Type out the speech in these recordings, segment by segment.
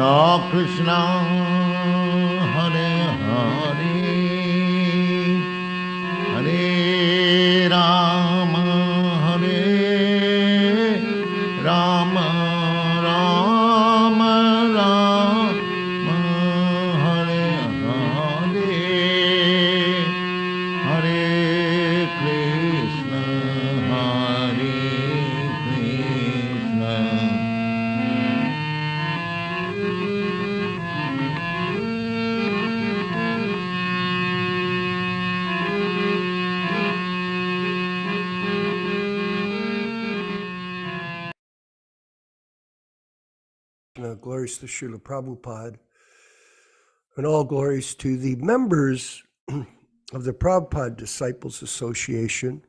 Krishna, Hare Hare, Hare Rama, Hare Rama, Rama Rama, Hare Hare, Hare Krishna, Hare Krishna. Glories to Srila Prabhupada, and all glories to the members of the Prabhupada Disciples Association,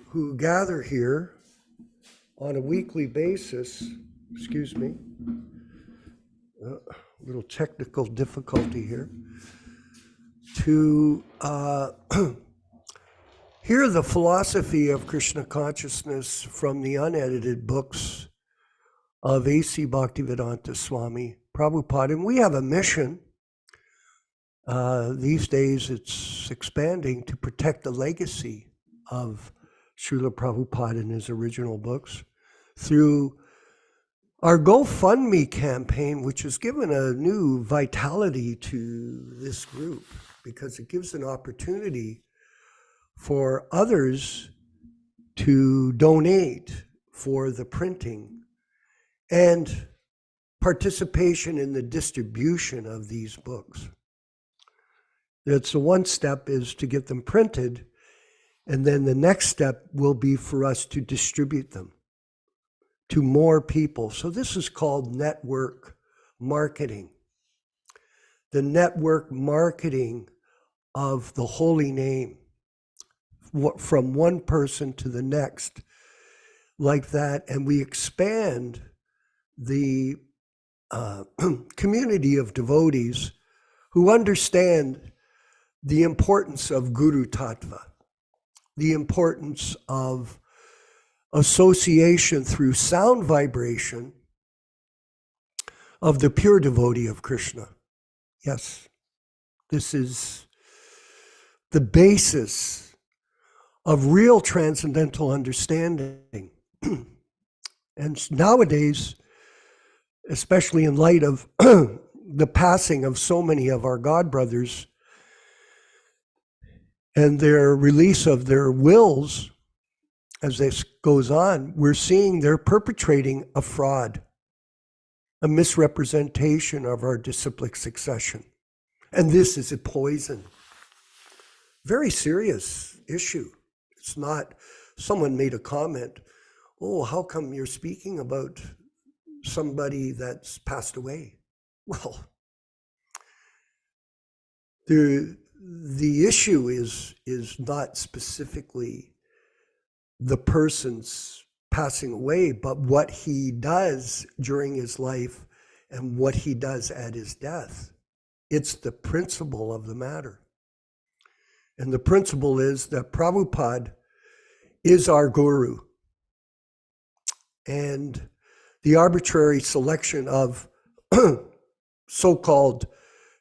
who gather here on a weekly basis. Excuse me, a little technical difficulty here, to hear the philosophy of Krishna consciousness from the unedited books of A.C. Bhaktivedanta Swami Prabhupada. And we have a mission. These days it's expanding to protect the legacy of Srila Prabhupada and his original books through our GoFundMe campaign, which has given a new vitality to this group because it gives an opportunity for others to donate for the printing and participation in the distribution of these books. That's the one step, is to get them printed, and then the next step will be for us to distribute them to more people. So this is called network marketing. The network marketing of the holy name, from one person to the next, like that, and we expand the community of devotees who understand the importance of Guru Tattva, the importance of association through sound vibration of the pure devotee of Krishna. Yes, this is the basis of real transcendental understanding. And nowadays, especially in light of the passing of so many of our God brothers and their release of their wills, as this goes on, we're seeing they're perpetrating a fraud, a misrepresentation of our disciplic succession. And this is a poison. Very serious issue. It's not, someone made a comment, oh, how come you're speaking about somebody that's passed away? Well, the issue is not specifically the person's passing away, but what he does during his life and what he does at his death. It's the principle of the matter. And the principle is that Prabhupada is our guru. And the arbitrary selection of so-called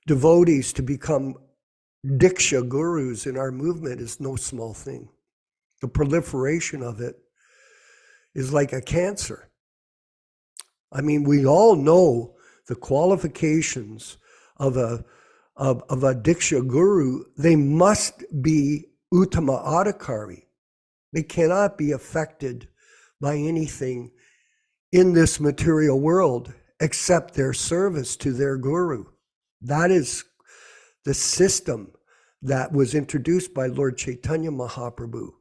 devotees to become Diksha gurus in our movement is no small thing. The proliferation of it is like a cancer. I mean, we all know the qualifications of a Diksha guru. They must be Uttama Adhikari. They cannot be affected by anything in this material world except their service to their guru. That is the system that was introduced by Lord Chaitanya Mahaprabhu.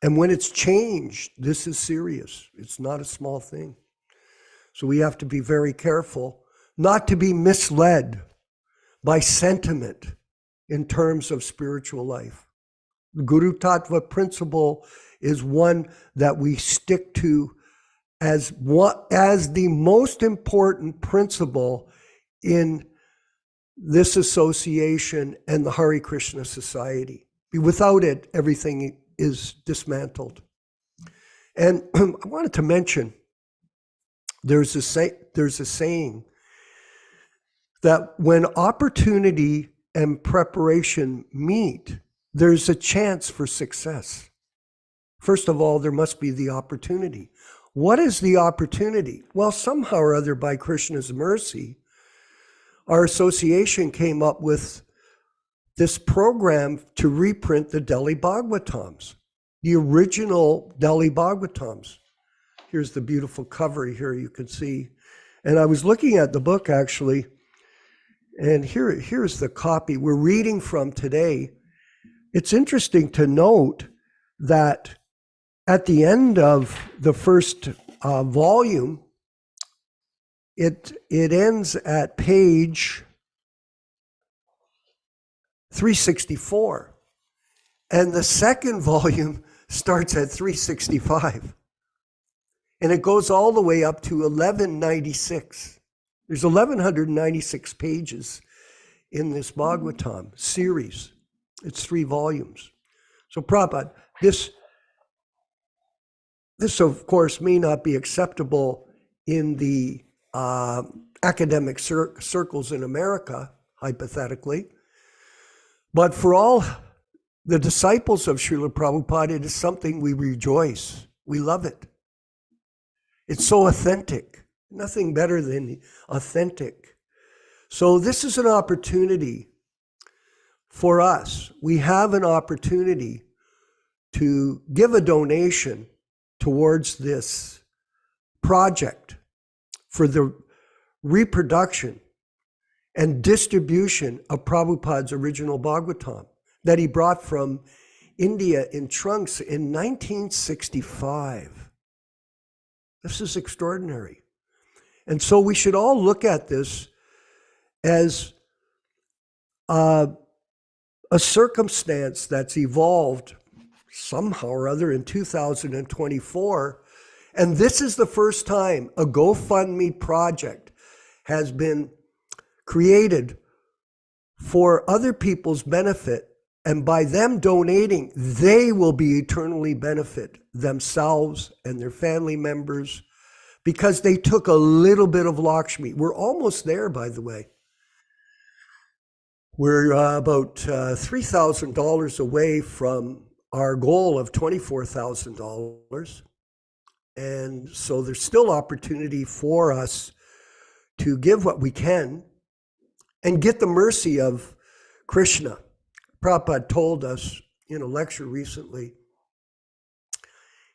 And when it's changed, this is serious. It's not a small thing. So we have to be very careful not to be misled by sentiment in terms of spiritual life. The Guru Tattva principle is one that we stick to as the most important principle in this association and the Hare Krishna society. Without it, everything is dismantled. And I wanted to mention There's a saying that when opportunity and preparation meet, there's a chance for success. First of all, there must be the opportunity. What is the opportunity? Well, somehow or other, by Krishna's mercy, our association came up with this program to reprint the Delhi Bhagavatams, the original Delhi Bhagavatams. Here's the beautiful cover here you can see. And I was looking at the book actually, and here's the copy we're reading from today. It's interesting to note that at the end of the first volume, it ends at page 364. And the second volume starts at 365. And it goes all the way up to 1196. There's 1196 pages in this Bhagavatam series. It's 3 volumes. So Prabhupada, this of course may not be acceptable in the academic circles in America, hypothetically. But for all the disciples of Srila Prabhupada, it is something we rejoice. We love it. It's so authentic. Nothing better than authentic. So this is an opportunity for us. We have an opportunity to give a donation towards this project for the reproduction and distribution of Prabhupada's original Bhagavatam that he brought from India in trunks in 1965. This is extraordinary. And so we should all look at this as a circumstance that's evolved somehow or other in 2024. And this is the first time a GoFundMe project has been created for other people's benefit. And by them donating, they will be eternally benefit themselves and their family members because they took a little bit of Lakshmi. We're almost there, by the way. We're about $3,000 away from our goal of $24,000. And so there's still opportunity for us to give what we can and get the mercy of Krishna. Prabhupada told us in a lecture recently,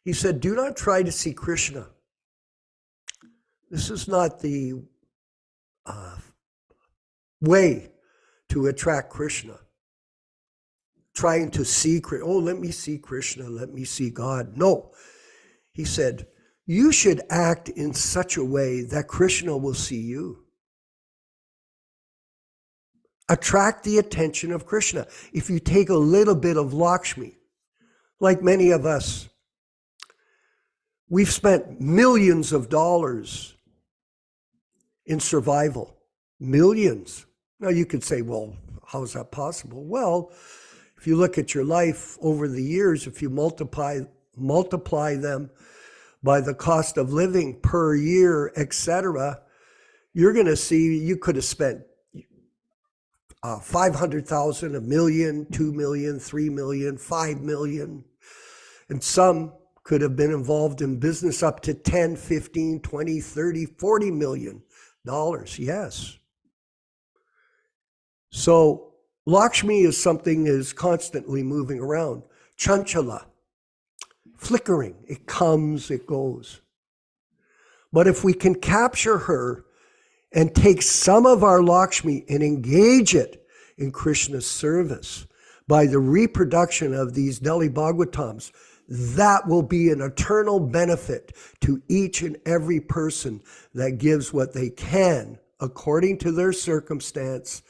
he said, do not try to see Krishna. This is not the way to attract Krishna. Trying to see, let me see Krishna, let me see God. No, he said, you should act in such a way that Krishna will see you. Attract the attention of Krishna. If you take a little bit of Lakshmi, like many of us, we've spent millions of dollars in survival. Millions. Now you could say, well, how is that possible? Well, if you look at your life over the years, if you multiply them by the cost of living per year, etc., you're going to see you could have spent 500,000, $1 million, $2 million, $3 million, $5 million. And some could have been involved in business up to 10, 15, 20, 30, $40 million. Yes. So Lakshmi is something that is constantly moving around. Chanchala, flickering. It comes, it goes. But if we can capture her and take some of our Lakshmi and engage it in Krishna's service by the reproduction of these Delhi Bhagavatams, that will be an eternal benefit to each and every person that gives what they can according to their circumstance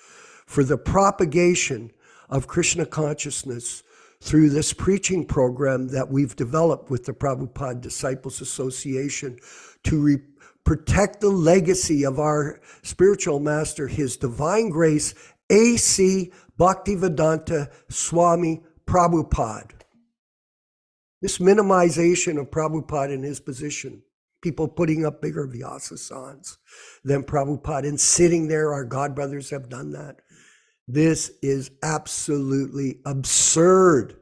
for the propagation of Krishna consciousness through this preaching program that we've developed with the Prabhupada Disciples Association to protect the legacy of our spiritual master, His Divine Grace, A.C. Bhaktivedanta Swami Prabhupada. This minimization of Prabhupada in his position, People putting up bigger Vyāsadevas than Prabhupada and sitting there. Our God brothers have done that. This is absolutely absurd.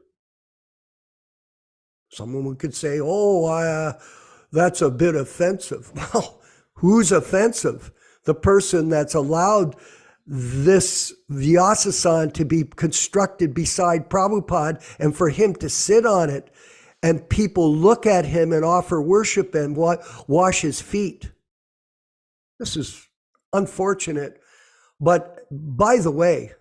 Someone could say, oh, that's a bit offensive. Well, who's offensive? The person that's allowed this Vyāsadeva to be constructed beside Prabhupada and for him to sit on it and people look at him and offer worship and wash his feet. This is unfortunate. But by the way,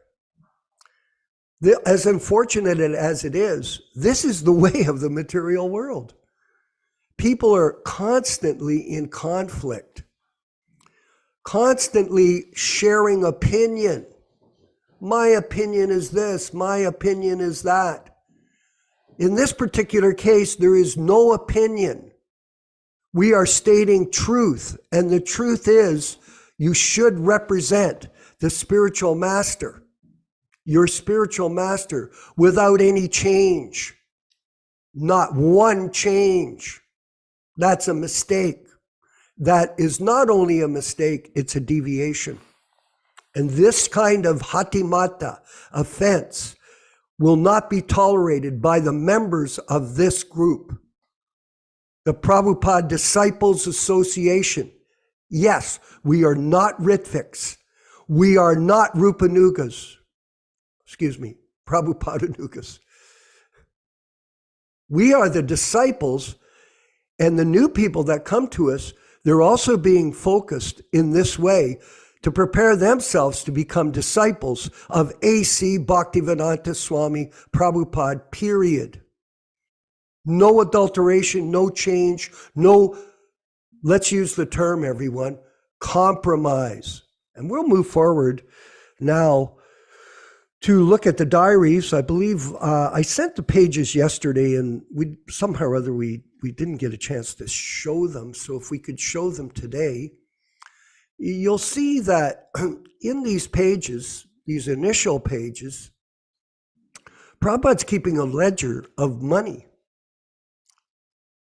as unfortunate as it is, this is the way of the material world. People are constantly in conflict, constantly sharing opinion. My opinion is this, my opinion is that. In this particular case, there is no opinion. We are stating truth, and the truth is you should represent the spiritual master, your spiritual master, without any change. Not one change. That's a mistake. That is not only a mistake, it's a deviation. And this kind of hatimata, offense, will not be tolerated by the members of this group. The Prabhupada Disciples Association. Yes, we are not Ritviks. We are not Rupanugas. Prabhupadanugas. We are the disciples, and the new people that come to us, they're also being focused in this way to prepare themselves to become disciples of A.C. Bhaktivedanta Swami Prabhupada, period. No adulteration, no change, no, let's use the term, everyone, compromise. And we'll move forward now to look at the diaries. I believe I sent the pages yesterday, and we somehow or other we didn't get a chance to show them. So if we could show them today, you'll see that in these pages, these initial pages, Prabhupada's keeping a ledger of money.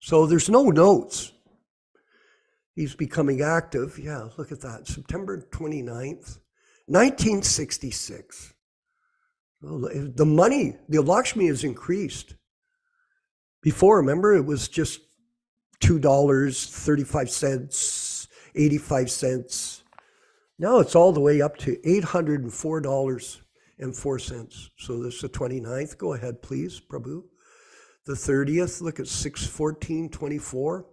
So there's no notes. He's becoming active. Yeah, look at that. September 29th, 1966. The money, the Lakshmi has increased. Before, remember, it was just $2.35, 85 cents. Now it's all the way up to $804.04. So this is the 29th. Go ahead, please, Prabhu. The 30th, look at 6/14/24.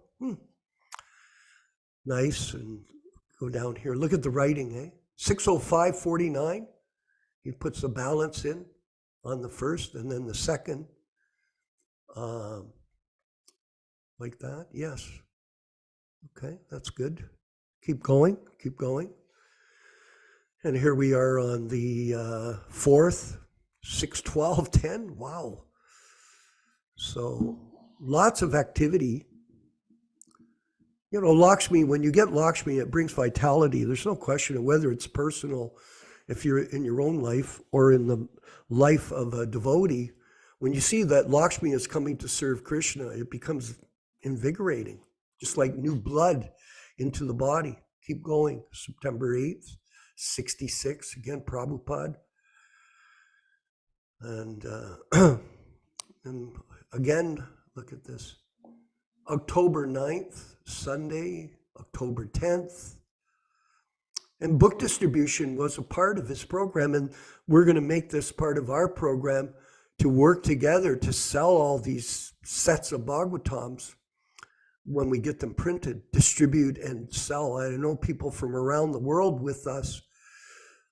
Nice. And go down here. Look at the writing, eh? 6/05/49. He puts the balance in on the first and then the second. Like that, yes. Okay, that's good. Keep going, keep going. And here we are on the 4th, 6/12/10. Wow. So lots of activity. You know, Lakshmi, when you get Lakshmi, it brings vitality. There's no question of whether it's personal, if you're in your own life or in the life of a devotee. When you see that Lakshmi is coming to serve Krishna, it becomes invigorating, just like new blood into the body. Keep going. September 8th, 66, again, Prabhupada. And again, look at this. October 9th, Sunday, October 10th. And book distribution was a part of his program, and we're going to make this part of our program to work together to sell all these sets of Bhagavatams when we get them printed, distribute and sell. I know people from around the world with us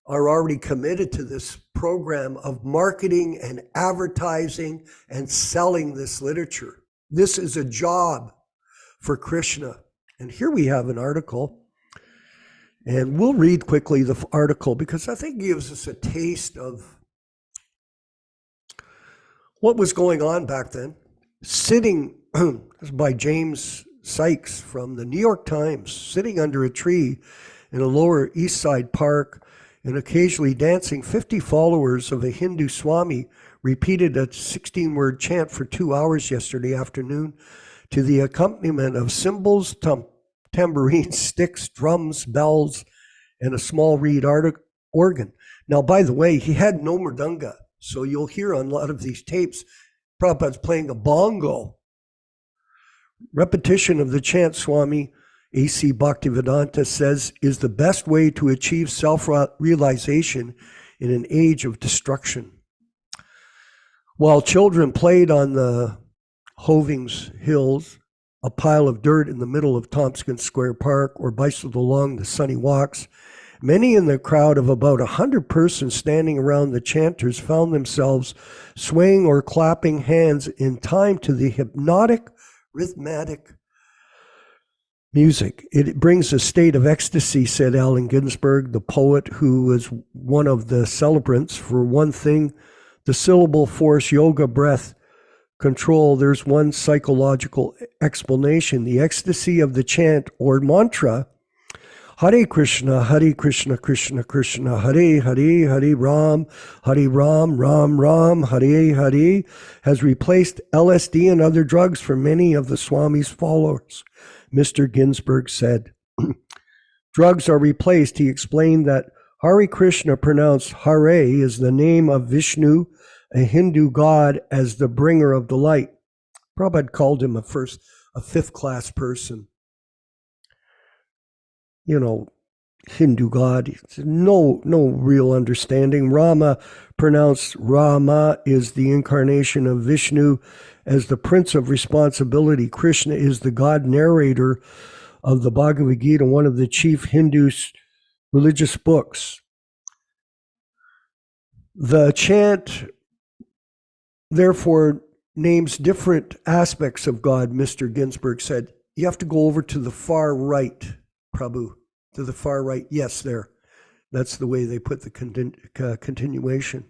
are already committed to this program of marketing and advertising and selling this literature. This is a job for Krishna. And here we have an article, and we'll read quickly the article because I think it gives us a taste of what was going on back then. Sitting, this is by James Sykes from the New York Times, sitting under a tree in a Lower East Side park and occasionally dancing, 50 followers of a Hindu Swami repeated a 16-word chant for 2 hours yesterday afternoon to the accompaniment of cymbals, tambourines, sticks, drums, bells, and a small reed organ. Now, by the way, he had no mridanga, so you'll hear on a lot of these tapes, Prabhupada's playing a bongo. Repetition of the chant, Swami A.C. Bhaktivedanta says, is the best way to achieve self-realization in an age of destruction. While children played on the Hovings Hills, a pile of dirt in the middle of Tompkins Square Park, or bicycled along the sunny walks, many in the crowd of about 100 persons standing around the chanters found themselves swaying or clapping hands in time to the hypnotic, rhythmic music. It brings a state of ecstasy, said Allen Ginsberg, the poet who was one of the celebrants. For one thing, the syllable force, yoga, breath, control, there's one psychological explanation. The ecstasy of the chant or mantra, Hare Krishna, Krishna Krishna, Hare Hare, Hare Ram, Ram Ram, Hare Hare, has replaced LSD and other drugs for many of the Swami's followers. Mr. Ginsberg said, drugs are replaced. He explained that Hare Krishna, pronounced Hare, is the name of Vishnu, a Hindu god, as the bringer of delight. Prabhupada called him a fifth-class person. You know, Hindu god, no real understanding. Rama, pronounced Rama, is the incarnation of Vishnu as the prince of responsibility. Krishna is the god narrator of the Bhagavad Gita, one of the chief Hindu religious books. The chant, therefore, names different aspects of God, Mr. Ginsberg said. You have to go over to the far right, Prabhu, to the far right. Yes, there. That's the way they put the continuation.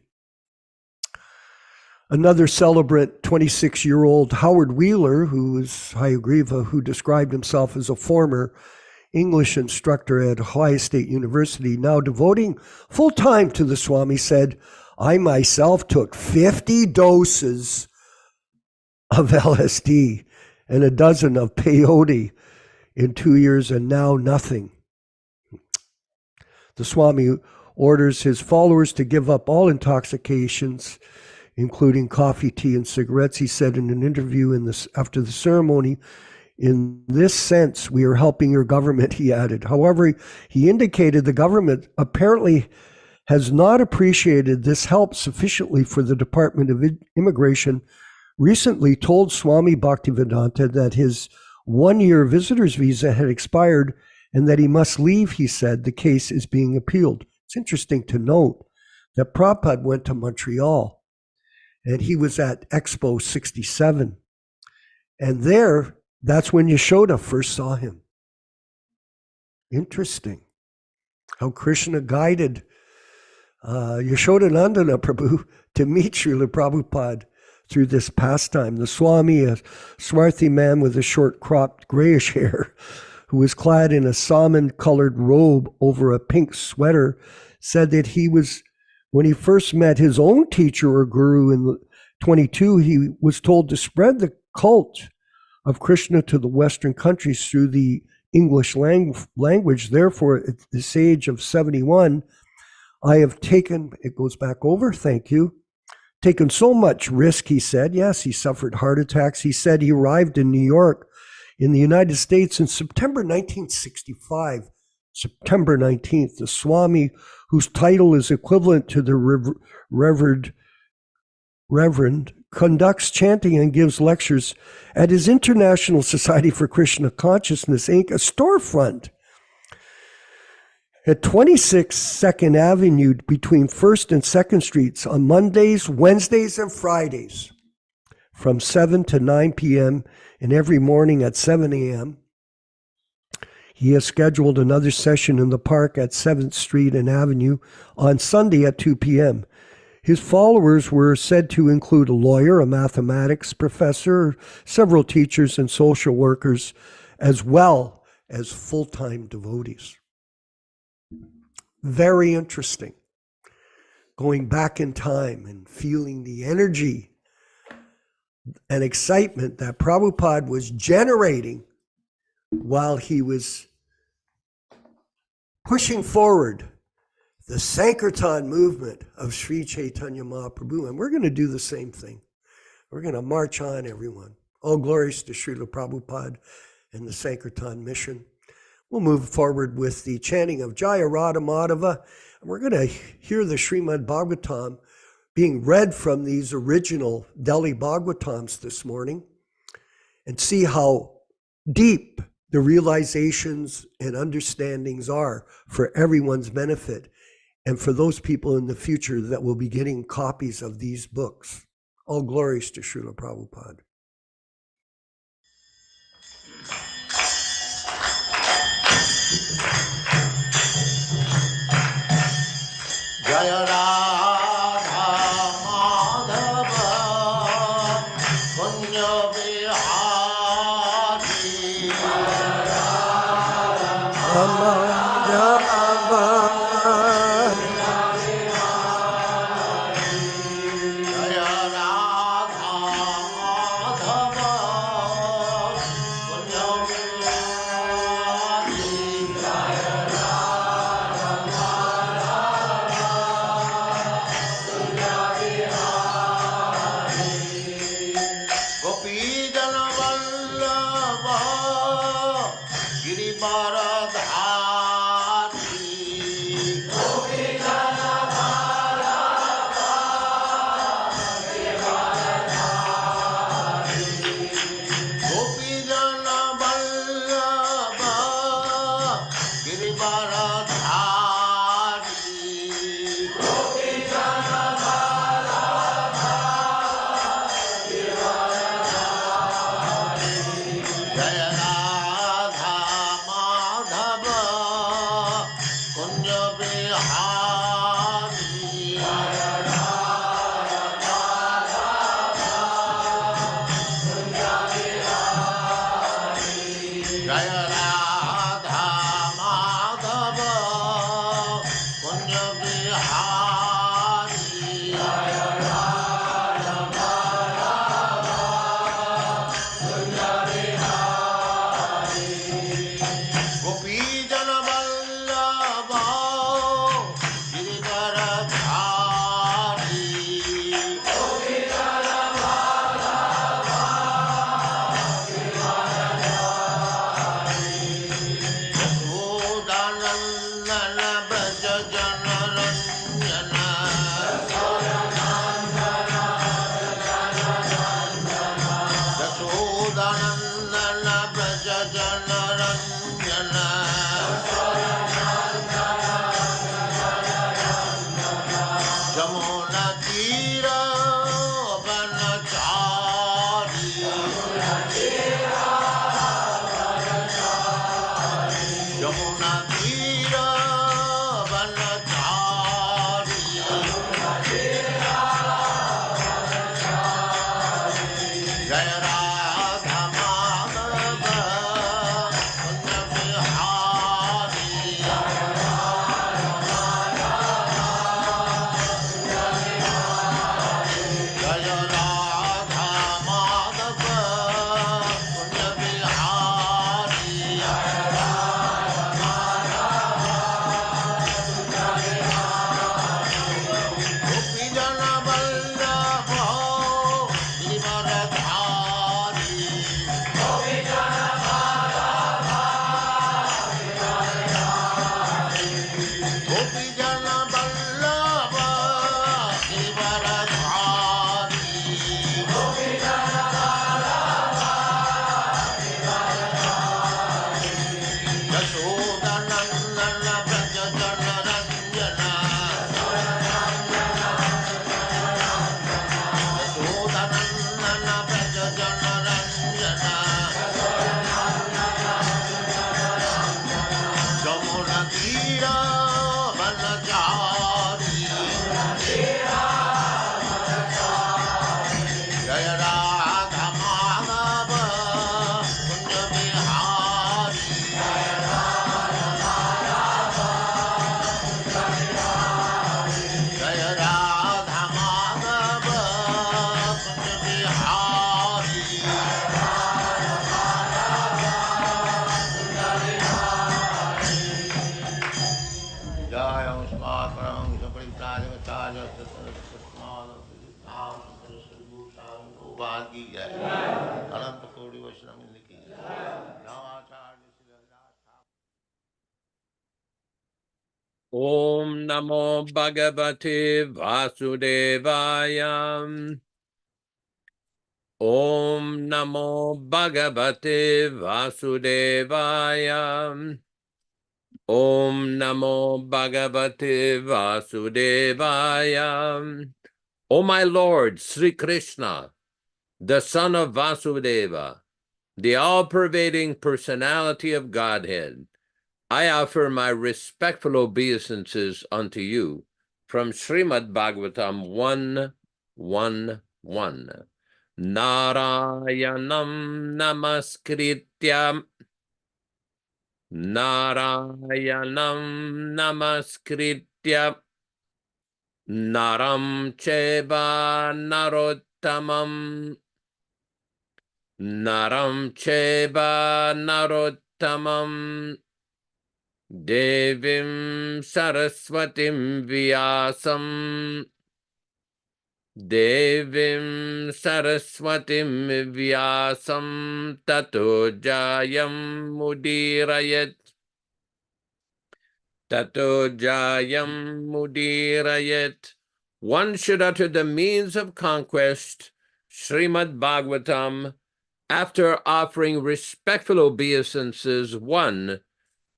Another celebrant, 26-year-old Howard Wheeler, who is Hayagriva, who described himself as a former English instructor at Ohio State University, now devoting full time to the Swami, said, I myself took 50 doses of LSD and a dozen of peyote in 2 years, and now nothing. The Swami orders his followers to give up all intoxications, including coffee, tea, and cigarettes. He said in an interview after the ceremony, in this sense, we are helping your government, he added. However, he indicated the government apparently has not appreciated this help sufficiently, for the Department of Immigration recently told Swami Bhaktivedanta that his one-year visitor's visa had expired and that he must leave, he said. The case is being appealed. It's interesting to note that Prabhupada went to Montreal, and he was at Expo 67. And that's when Yashoda first saw him. Interesting how Krishna guided Yashoda Nandana Prabhu to meet Srila Prabhupada through this pastime. The Swami, a swarthy man with a short cropped grayish hair, who was clad in a salmon-colored robe over a pink sweater, said that when he first met his own teacher or guru in 22, he was told to spread the cult of Krishna to the Western countries through the English language. Therefore, at this age of 71, I have taken, it goes back over, thank you, taken so much risk, he said. Yes, he suffered heart attacks. He said he arrived in New York in the United States in September 1965, September 19th. The Swami, whose title is equivalent to the Reverend, conducts chanting and gives lectures at his International Society for Krishna Consciousness, Inc., a storefront at 26 2nd Avenue between 1st and 2nd Streets on Mondays, Wednesdays, and Fridays from 7 to 9 p.m. and every morning at 7 a.m. He has scheduled another session in the park at 7th Street and Avenue on Sunday at 2 p.m. His followers were said to include a lawyer, a mathematics professor, several teachers and social workers, as well as full-time devotees. Very interesting. Going back in time and feeling the energy and excitement that Prabhupada was generating while he was pushing forward the Sankirtan movement of Sri Chaitanya Mahaprabhu. And we're going to do the same thing. We're going to march on, everyone. All glories to Srila Prabhupada and the Sankirtan mission. We'll move forward with the chanting of Jaya Radha Madhava. And we're going to hear the Srimad Bhagavatam being read from these original Delhi Bhagavatams this morning and see how deep the realizations and understandings are for everyone's benefit and for those people in the future that will be getting copies of these books. All glories to Srila Prabhupada. Jaya Radha Madhava Kunja Vihari Jaya Radha Madhava Kunja Vihari Gopi Jana Vallabha Girivaradhari Gopi Jana Vallabha Girivaradhari Gopi Jana Vallabha Girivaradhari Gopi Jana Jaya Radha Madhava Kunja Vihari Jaya Radha Madhava Kunja Vihari Jaya Radha Madhava Kunja Vihari Jaya Radha Madhava Kunja Vihari Om Namo Bhagavate Vasudevaya. Om Namo Bhagavate Vasudevaya. Om Namo Bhagavate Vasudevaya. O my Lord, Sri Krishna, the son of Vasudeva, the all-pervading personality of Godhead, I offer my respectful obeisances unto you from Srimad Bhagavatam 1:1:1. Narayanam namaskritya Narayanam namaskritya Naram cheva narottamam Naram cheva narottamam Devim Saraswatim Vyāsam Devim Saraswatim Vyāsam Tato Jayam Mudirayat Tato Jayam Mudirayat. One should utter the means of conquest, Srimad Bhagavatam, after offering respectful obeisances, 1.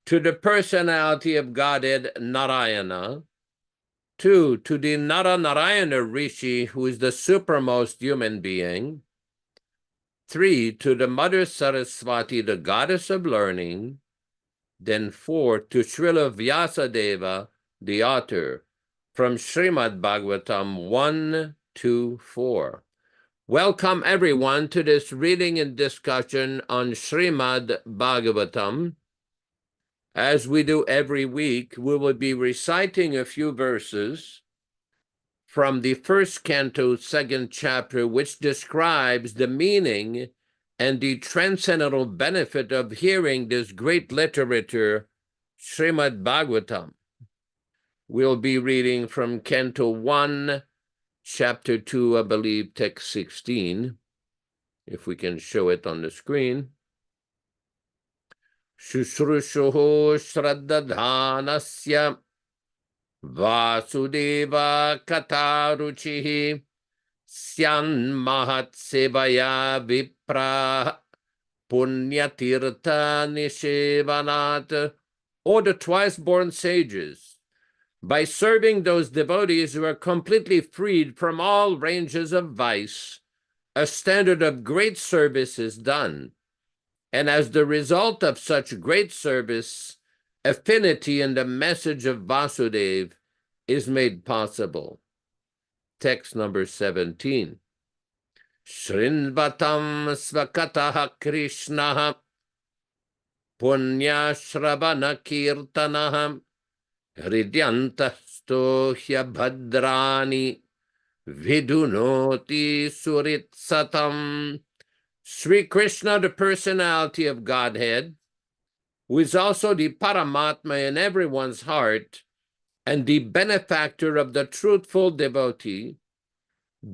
To the personality of Godhead Narayana, 2. To the Narayana Rishi, who is the supermost human being, 3. To the Mother Saraswati, the goddess of learning, then 4. To Srila Vyāsadeva, the author, from Srimad Bhagavatam 1-4. Welcome everyone to this reading and discussion on Srimad Bhagavatam. As we do every week, we will be reciting a few verses from the first canto, second chapter, which describes the meaning and the transcendental benefit of hearing this great literature, Srimad Bhagavatam. We'll be reading from Canto 1, Chapter 2, I believe, text 16, if we can show it on the screen. Shushrushuho Shraddadhanasya Vasudeva Kataruchihi Syan Mahat Sevaya Vipra Punyatirtha Nishevanat. Or the twice-born sages, by serving those devotees who are completely freed from all ranges of vice, a standard of great service is done. And as the result of such great service, affinity in the message of Vasudeva is made possible. Text number 17. Shrinvatam svakataha Krishnaha punya shravana kirtanaha hridyantastohya bhadrani vidunoti suritsatam. Sri Krishna, the personality of Godhead, who is also the Paramatma in everyone's heart and the benefactor of the truthful devotee,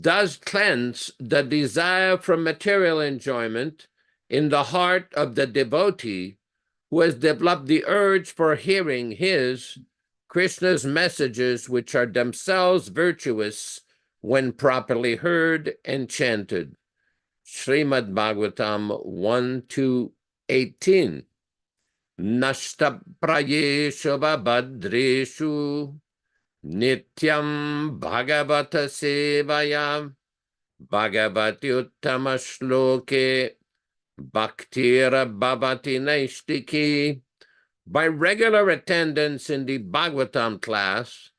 does cleanse the desire for material enjoyment in the heart of the devotee who has developed the urge for hearing his, Krishna's messages, which are themselves virtuous when properly heard and chanted. Srimad Bhagavatam 1-18. Nashta prayeshu babhadreshu nityam bhagavata sevaya bhagavati uttama shloke bhaktira bhavati naishtiki. By regular attendance in the Bhagavatam class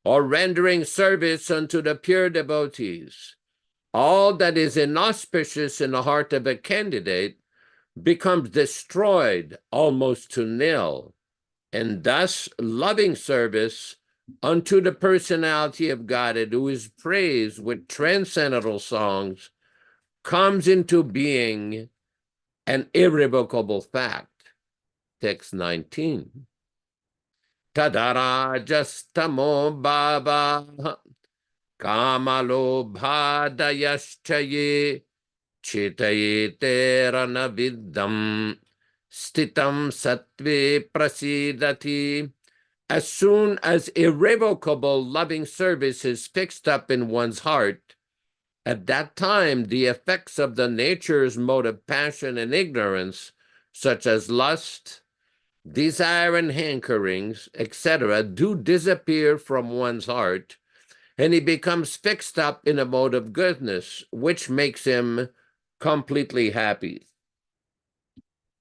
or rendering service unto the pure devotees, all that is inauspicious in the heart of a candidate becomes destroyed almost to nil, and thus loving service unto the personality of Godhead, who is praised with transcendental songs, comes into being an irrevocable fact. Text 19. Tadarajastamo bhava Kamalo bhadayaschaye chitayete ranaviddam stitam sattve prasidati. As soon as irrevocable loving service is fixed up in one's heart, at that time the effects of the nature's mode of passion and ignorance, such as lust, desire and hankerings, etc., do disappear from one's heart, and he becomes fixed up in a mode of goodness, which makes him completely happy.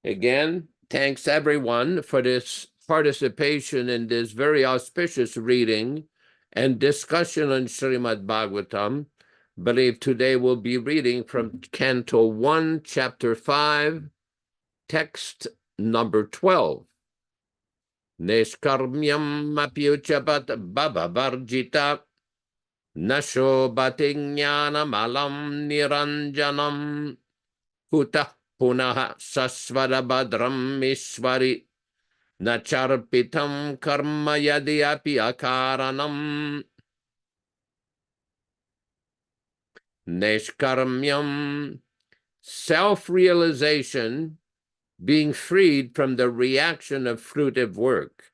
Again, thanks everyone for this participation in this very auspicious reading and discussion on Srimad Bhagavatam. I believe today we'll be reading from Canto 1, Chapter 5, text number 12. Neshkarmyam apyuchapat babavarjita nashobati jnanamalam niranjanam kutah punaha sasvarabhadram ishvari nacharpitam karma yadi api akaranam. Neshkarmyam, self-realization, being freed from the reaction of fruitive work.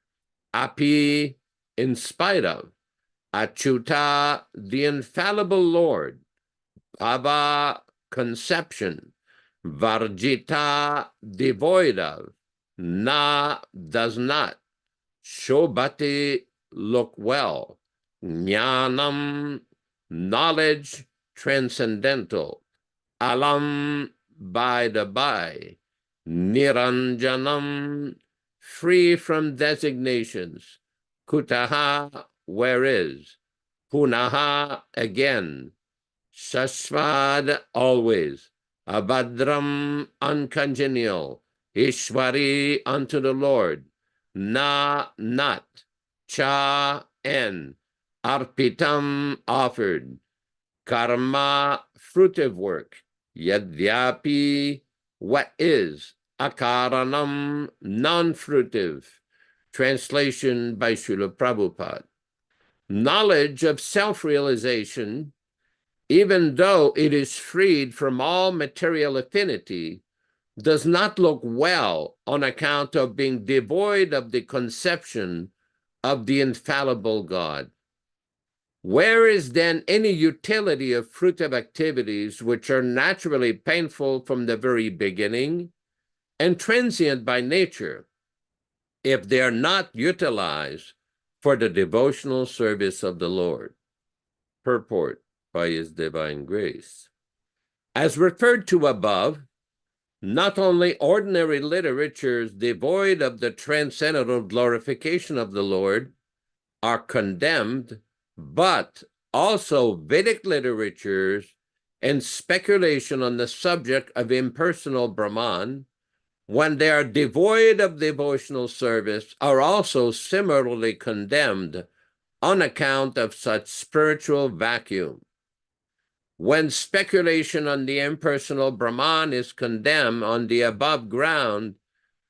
Api, in spite of. Achyuta, the infallible Lord. Bhava, conception. Varjita, devoid of. Na, does not. Shobhati, look well. Jnanam, knowledge, transcendental. Alam, by the by. Niranjanam, free from designations. Kutaha, where is. Punaha, again. Shashvad, always. Abhadram, uncongenial. Ishvari, unto the Lord. Na, not. Cha, and. Arpitam, offered. Karma, fruitive work. Yadyapi, what is. Akaranam, non-fruitive. Translation by Srila Prabhupada. Knowledge of self-realization, even though it is freed from all material affinity, does not look well on account of being devoid of the conception of the infallible God. Where is then any utility of fruitive activities which are naturally painful from the very beginning and transient by nature, if they are not utilized for the devotional service of the Lord? Purport by His Divine Grace. As referred to above, not only ordinary literatures devoid of the transcendental glorification of the Lord are condemned, but also Vedic literatures and speculation on the subject of impersonal Brahman, when they are devoid of devotional service, are also similarly condemned on account of such spiritual vacuum. When speculation on the impersonal Brahman is condemned on the above ground,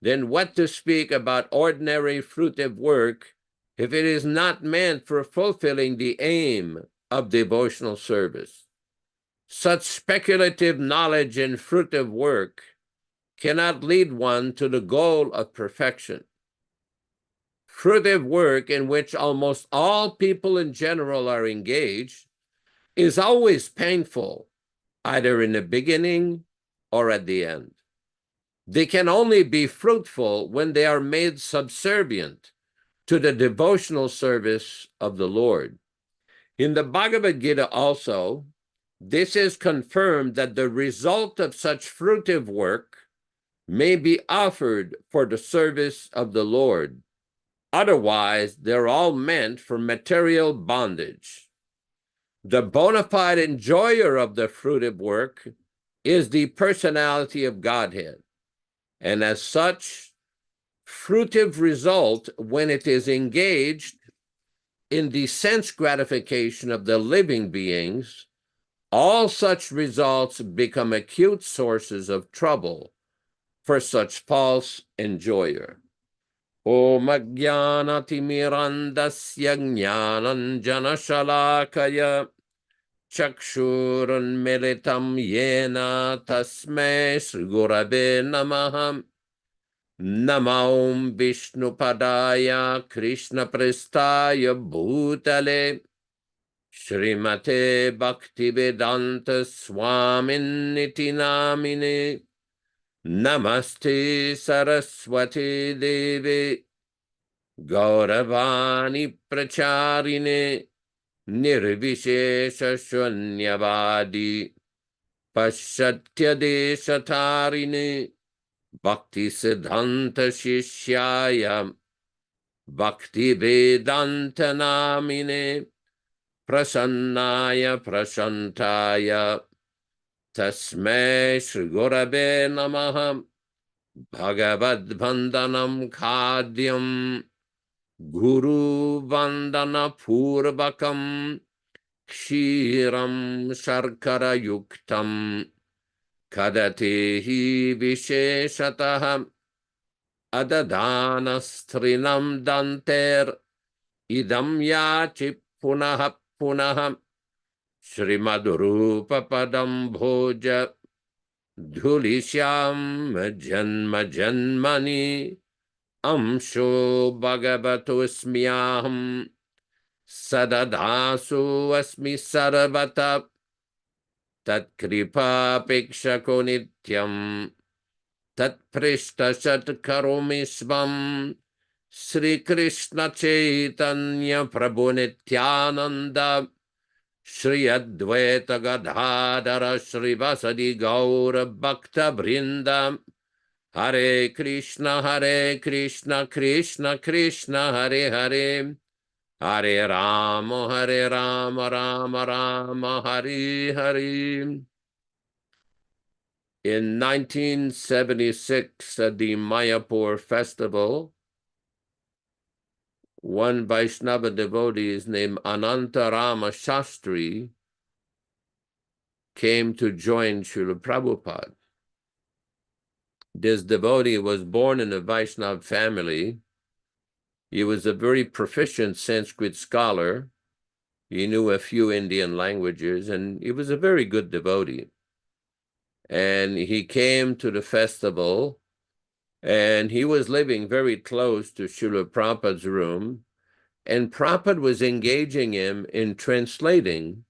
then what to speak about ordinary fruitive work if it is not meant for fulfilling the aim of devotional service? Such speculative knowledge and fruitive work cannot lead one to the goal of perfection. Fruitive work, in which almost all people in general are engaged, is always painful, either in the beginning or at the end. They can only be fruitful when they are made subservient to the devotional service of the Lord. In the Bhagavad Gita also, this is confirmed that the result of such fruitive work may be offered for the service of the Lord. Otherwise, they're all meant for material bondage. The bona fide enjoyer of the fruitive work is the personality of Godhead, and as such, fruitive result, when it is engaged in the sense gratification of the living beings, all such results become acute sources of trouble for such false enjoyer. Om ajnanatimirandasya jnananjana shalakaya Chakshurunmilitam yena tasmai Sri Gurave Namaha. Namo Vishnupadaya Krishna Prestaya Bhutale Srimate Bhaktivedanta Swaminiti Namine. Namaste Saraswati Devi Gauravani Pracharine Nirvishesha Shunyavadi Paschatya Deshatarine Bhakti Siddhanta Shishyaya Bhakti Vedanta Namine Prasannaya Prashantaya Tasmai Shri Gurave Namaha. Bhagavad Vandanam Khadyam Guru Vandana Purvakam Kshiram Sharkara Yuktam Kadatehi Visheshataha Adadhanastrinam Danter Idam Yachi Punaha Punaha Srimadurupa Padam Bhoja Dhulishyam Janma Janmani Amsho Bhagavato Smyaham Sadadasu Asmi Sarvata Tat Kripa Pekshako Nityam Tat Prishta Sat Karomi Svam Sri Krishna Chaitanya Prabhu Nityananda Shri Advaita Gadadhara Shri Vasadi Gaura Bhakta Brinda Hare Krishna Krishna Krishna Hare Hare Hare Rama Rama Rama Hare Hare. In 1976, at the Mayapur festival, one Vaishnava devotee named Anantarama Shastri came to join Srila Prabhupada. This devotee was born in a Vaishnava family. He was a very proficient Sanskrit scholar. He knew a few Indian languages, and he was a very good devotee. And he came to the festival, and he was living very close to Srila Prabhupada's room, and Prabhupada was engaging him in translating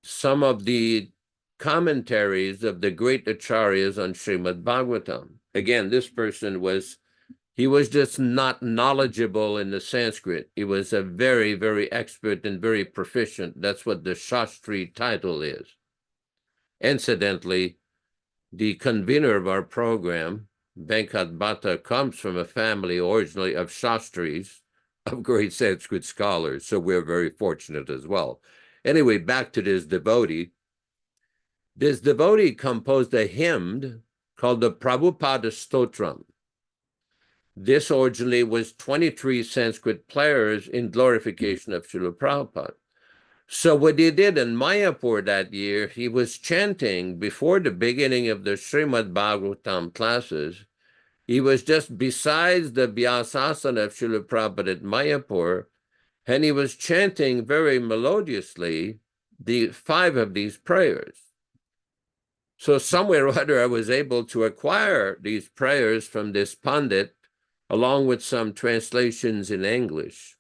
some of the commentaries of the great acharyas on Srimad Bhagavatam. Again, this person he was just not knowledgeable in the Sanskrit. He was a very, very expert and very proficient. That's what the Shastri title is. Incidentally, the convener of our program, Venkat Bhatta, comes from a family originally of Shastris, of great Sanskrit scholars, so we're very fortunate as well. Anyway, back to this devotee. This devotee composed a hymn called the Prabhupada Stotram. This originally was 23 Sanskrit players in glorification of Srila Prabhupada. So what he did in Mayapur that year, he was chanting before the beginning of the Srimad Bhagavatam classes. He was just besides the Vyāsadeva of Srila Prabhupada at Mayapur, and he was chanting very melodiously the 5 of these prayers. So somewhere or other, I was able to acquire these prayers from this Pandit, along with some translations in English.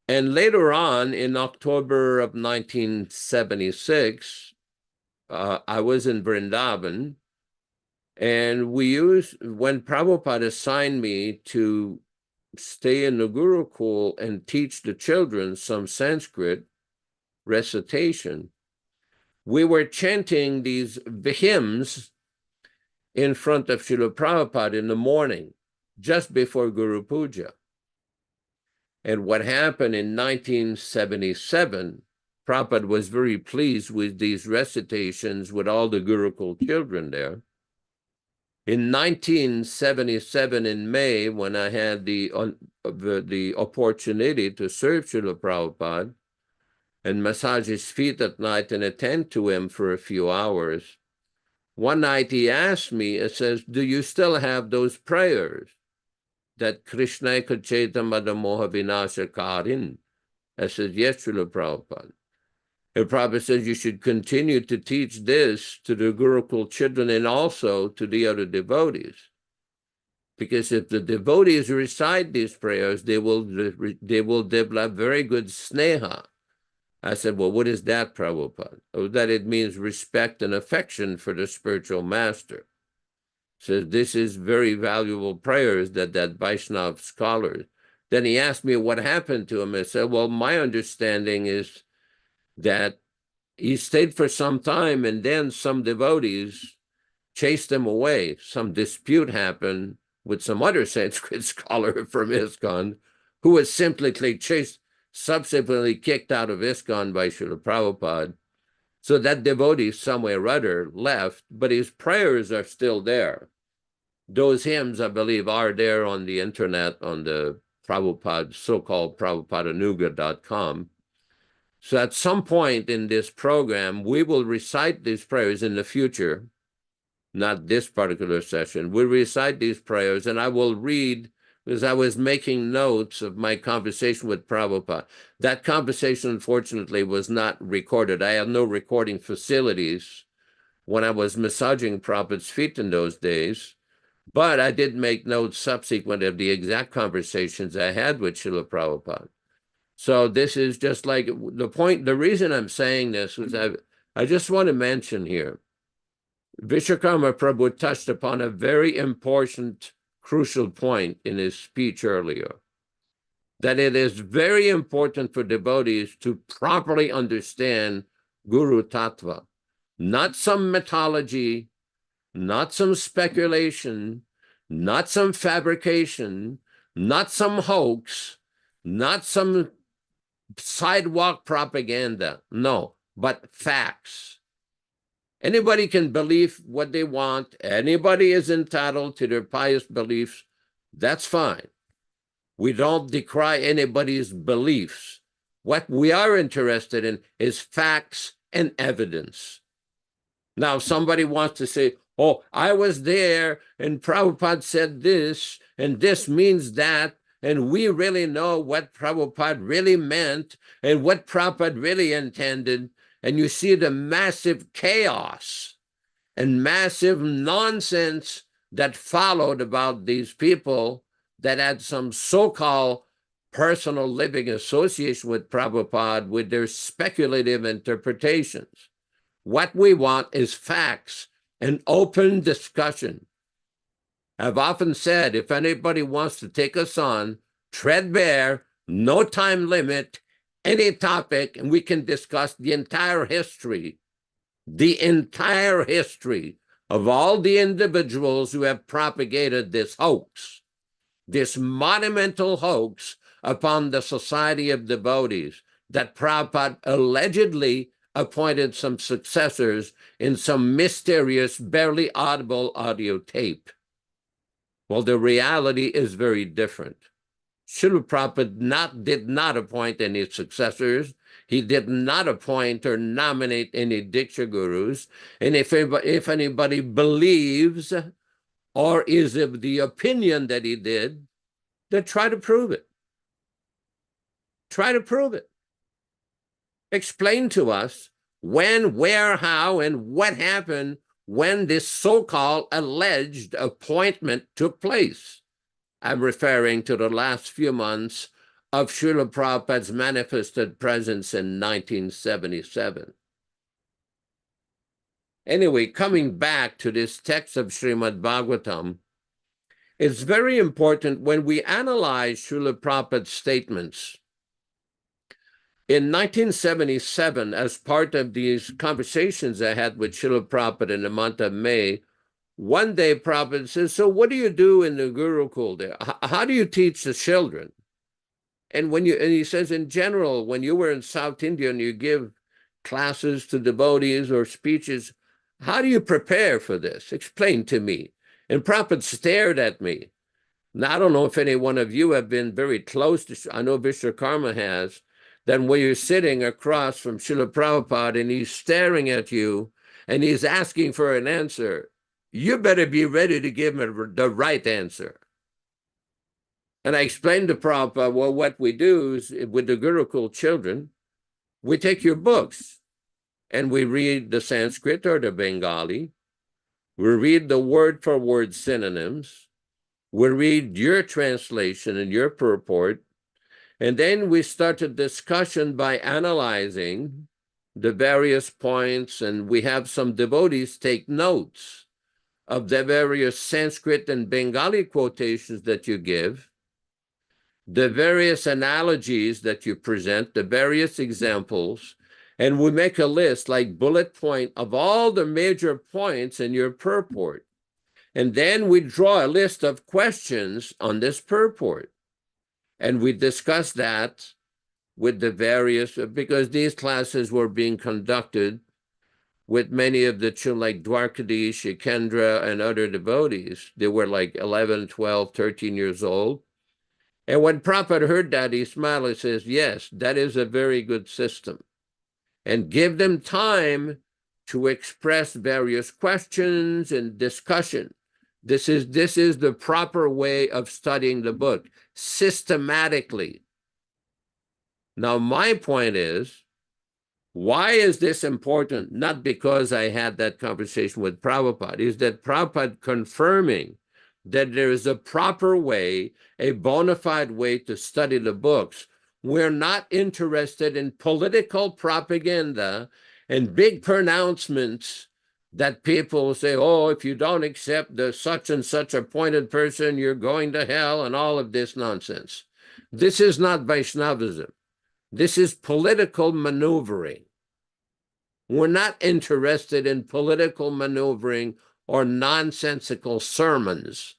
And later on, in October of 1976, I was in Vrindavan, and when Prabhupada assigned me to stay in the Gurukul and teach the children some Sanskrit recitation, we were chanting these hymns in front of Srila Prabhupada in the morning, just before Guru Puja. And what happened in 1977, Prabhupada was very pleased with these recitations with all the Gurukul children there. In 1977, in May, when I had the opportunity to serve Srila Prabhupada and massage his feet at night and attend to him for a few hours, one night he asked me, it says, "Do you still have those prayers that Krishna Kacheta Madamoha Vinasha Karin?" I said, "Yes, Srila Prabhupada." And Prabhupada says you should continue to teach this to the Gurukul children and also to the other devotees. Because if the devotees recite these prayers, they will develop very good sneha. I said, well, what is that, Prabhupada? Oh, that it means respect and affection for the spiritual master. Says this is very valuable prayers that Vaishnava scholar. Then he asked me what happened to him. I said, well, my understanding is that he stayed for some time and then some devotees chased him away. Some dispute happened with some other Sanskrit scholar from ISKCON who was simply subsequently kicked out of ISKCON by Srila Prabhupada. So that devotee somewhere or other left, but his prayers are still there. Those hymns, I believe, are there on the internet on the Prabhupada, so-called prabhupadanuga.com. So at some point in this program, we will recite these prayers in the future, not this particular session. We'll recite these prayers, and I will read, because I was making notes of my conversation with Prabhupada. That conversation, unfortunately, was not recorded. I had no recording facilities when I was massaging Prabhupada's feet in those days, but I did make notes subsequent of the exact conversations I had with Srila Prabhupada. So this is just like the point. The reason I'm saying this is I just want to mention here, Vishwakarma Prabhu touched upon a very important, crucial point in his speech earlier, that it is very important for devotees to properly understand Guru Tattva, not some mythology, not some speculation, not some fabrication, not some hoax, not some sidewalk propaganda. No, but facts. Anybody can believe what they want. Anybody is entitled to their pious beliefs. That's fine. We don't decry anybody's beliefs. What we are interested in is facts and evidence. Now, if somebody wants to say, oh, I was there and Prabhupada said this and this means that, and we really know what Prabhupada really meant and what Prabhupada really intended, and you see the massive chaos and massive nonsense that followed about these people that had some so-called personal living association with Prabhupada with their speculative interpretations. What we want is facts and open discussion. I've often said, if anybody wants to take us on, tread bare, no time limit, any topic, and we can discuss the entire history of all the individuals who have propagated this hoax, this monumental hoax upon the society of devotees, that Prabhupada allegedly appointed some successors in some mysterious, barely audible audio tape. Well, the reality is very different. Srila Prabhupada did not appoint any successors. He did not appoint or nominate any Diksha gurus. And if anybody believes or is of the opinion that he did, then try to prove it. Try to prove it. Explain to us when, where, how, and what happened when this so-called alleged appointment took place. I'm referring to the last few months of Srila Prabhupada's manifested presence in 1977. Anyway, coming back to this text of Srimad Bhagavatam, it's very important when we analyze Srila Prabhupada's statements. In 1977, as part of these conversations I had with Srila Prabhupada in the month of May, one day Prabhupada says, so what do you do in the Gurukul there? How do you teach the children? And he says, in general, when you were in South India and you give classes to devotees or speeches, how do you prepare for this? Explain to me. And Prabhupada stared at me. Now, I don't know if any one of you have been very close to, I know Vishwakarma has, then where you're sitting across from Srila Prabhupada and he's staring at you and he's asking for an answer, you better be ready to give him the right answer. And I explained to Prabhupada, well, what we do is with the Gurukul children, we take your books and we read the Sanskrit or the Bengali. We read the word-for-word synonyms. We read your translation and your purport. And then we start a discussion by analyzing the various points, and we have some devotees take notes of the various Sanskrit and Bengali quotations that you give, the various analogies that you present, the various examples, and we make a list like bullet point of all the major points in your purport. And then we draw a list of questions on this purport. And we discuss that with the various, because these classes were being conducted with many of the children like Dwarkadish, Kendra, and other devotees. They were like 11, 12, 13 years old. And when Prabhupada heard that, he smiled and says, yes, that is a very good system. And give them time to express various questions and discussion. This is the proper way of studying the book, systematically. Now, my point is, why is this important? Not because I had that conversation with Prabhupada, is that Prabhupada confirming that there is a proper way, a bona fide way to study the books. We're not interested in political propaganda and big pronouncements that people say, oh, if you don't accept the such and such appointed person, you're going to hell, and all of this nonsense. This is not Vaishnavism. This is political maneuvering. We're not interested in political maneuvering or nonsensical sermons.